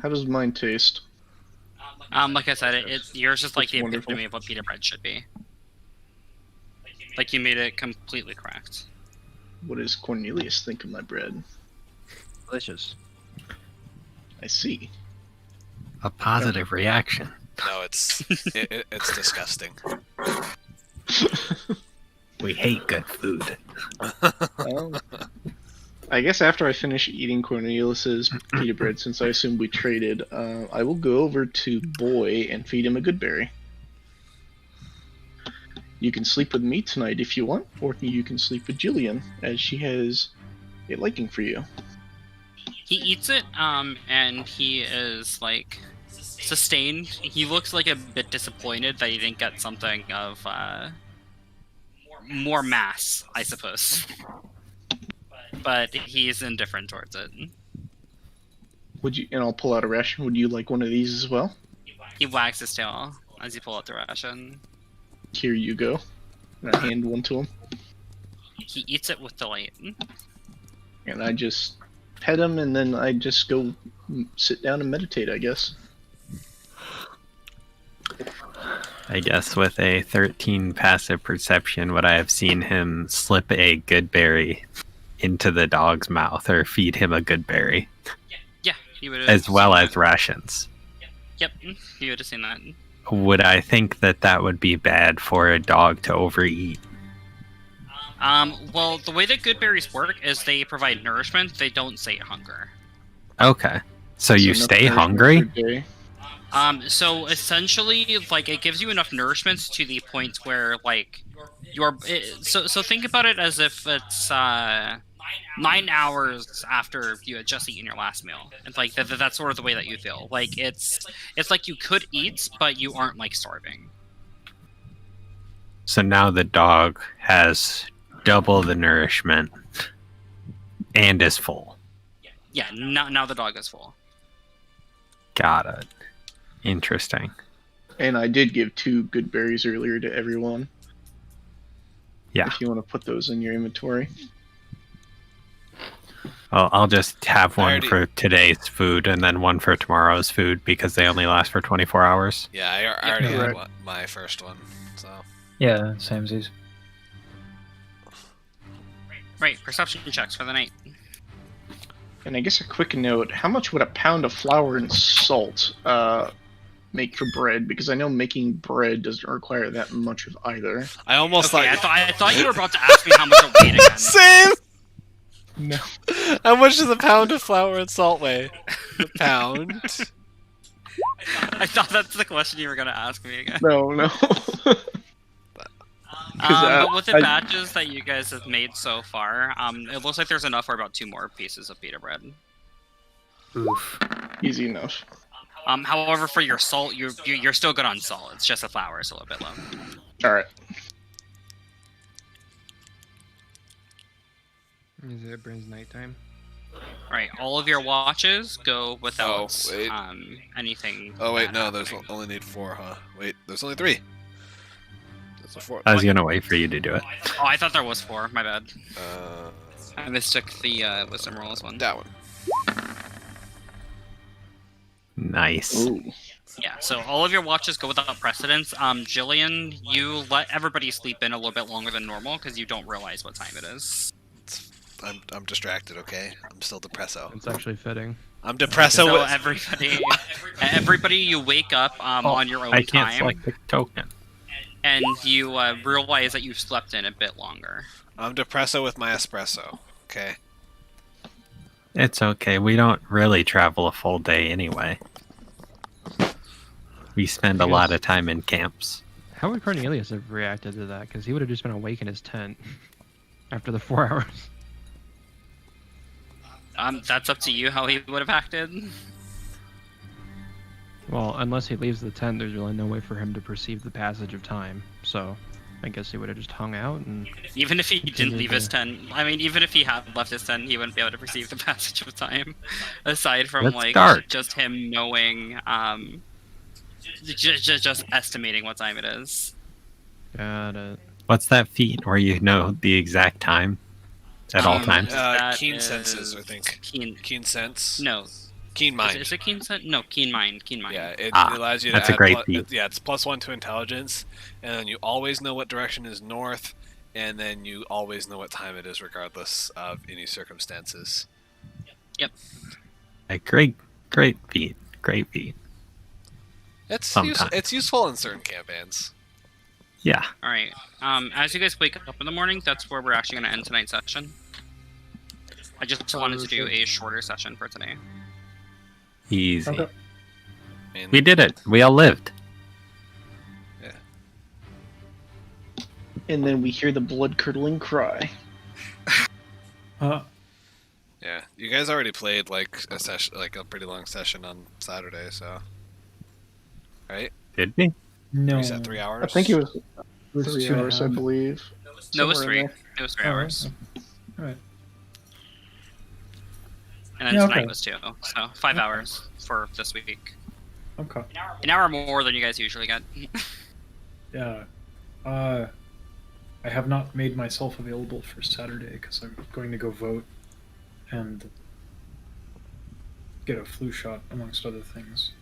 How does mine taste? Like I said, yours is like It's the wonderful. epitome of what pita bread should be. Like you made it completely correct. What does Cornelius think of my bread? Delicious. I see. A positive reaction. No, it's it's disgusting. We hate good food. Well, I guess after I finish eating Cornelius's pita bread, since I assume we traded, I will go over to Boy and feed him a good berry. You can sleep with me tonight if you want, or you can sleep with Jillian, as she has a liking for you. He eats it, and he is like sustained. He looks like a bit disappointed that he didn't get something of more mass, I suppose. But he's indifferent towards it. Would you? And I'll pull out a ration. Would you like one of these as well? He wags his tail as you pull out the ration. Here you go. And I hand one to him, He eats it with delight. and I just pet him, and then I just go sit down and meditate, I guess. I guess with a 13 passive perception, would I have seen him slip a good berry into the dog's mouth or feed him a good berry, Yeah, he would have. as well as rations? Yep, he would have seen that. Would I think that that would be bad for a dog to overeat? Well, the way that good berries work is they provide nourishment. They don't sate hunger. Okay. So you enough stay nourishment hungry? per day. So essentially, like, it gives you enough nourishment to the point where, like, so think about it as if it's 9 hours after you had just eaten your last meal. It's like that's sort of the way that you feel. Like it's like you could eat, but you aren't like starving. So now the dog has double the nourishment and is full. Yeah, now the dog is full. Got it. Interesting. And I did give 2 good berries earlier to everyone. Yeah. If you want to put those in your inventory. Well, I'll just have one already- for today's food and then one for tomorrow's food because they only last for 24 hours. Yeah, I already had Correct. my first one. So Yeah, same as. Right, perception checks for the night. And I guess a quick note, how much would a pound of flour and salt make for bread? Because I know making bread doesn't require that much of either. I almost Okay, like. I thought you were about to ask me how much it weighed again. Same. No. How much does a pound of flour and salt weigh? A pound. I thought that's the question you were gonna ask me again. No. But with the batches that you guys have made so far, it looks like there's enough for about 2 more pieces of pita bread. Oof. Easy enough. However, for your salt, you're still good on salt. It's just the flour is a little bit low. Alright. Is it Bryn's nighttime? Right, all of your watches go without Oh, wait. anything. Oh wait, bad no. There's happening. only need 4, huh? Wait, there's only 3. There's a 4th. I was going to wait for you to do it. Oh, I thought there was 4. My bad. Uh, I mistook the wisdom rolls one. that one. Nice. Ooh. Yeah, so all of your watches go without precedence. Jillian, you let everybody sleep in a little bit longer than normal because you don't realize what time it is. I'm distracted. Okay, I'm still depresso. It's actually fitting. I'm depresso. So everybody, you wake up on your own I can't time, select the token. and you realize that you slept in a bit longer. I'm depresso with my espresso. Okay. It's okay. We don't really travel a full day anyway. We spend a lot of time in camps. How would Cornelius have reacted to that? Because he would have just been awake in his tent after the 4 hours. That's up to you how he would have acted. Well, unless he leaves the tent, there's really no way for him to perceive the passage of time. So, I guess he would have just hung out and. Even if he didn't Continue leave his to- tent, I mean, even if he had left his tent, he wouldn't be able to perceive the passage of time. Aside from That's like dark. just him knowing, just estimating what time it is. Got it. What's that feat where you know the exact time at all times? That Keen is senses, I think. Keen. Keen sense. No. Keen mind. Is it keen sense? No, keen mind. Keen mind. Yeah, it Ah, allows you to that's a add great feat. yeah, it's +1 to intelligence, and then you always know what direction is north, and then you always know what time it is, regardless of any circumstances. A great feat. Great feat. It's Sometimes. it's useful in certain campaigns. Yeah. All right. As you guys wake up in the morning, that's where we're actually going to end tonight's session. I just wanted to do a shorter session for today. Easy. Okay. I mean, We did it. We all lived. And then we hear the blood-curdling cry. yeah, you guys already played like a session, like a pretty long session on Saturday, so right? Did we? No. We said 3 hours. I think it was It was 3 2.5. hours, I believe. No, it was Somewhere in 3. there. It was 3 Oh, hours. Alright. And then Yeah, tonight okay. was 2. So 5 hours for this week. Okay. An hour more than you guys usually get. Yeah. I have not made myself available for Saturday because I'm going to go vote and get a flu shot, amongst other things.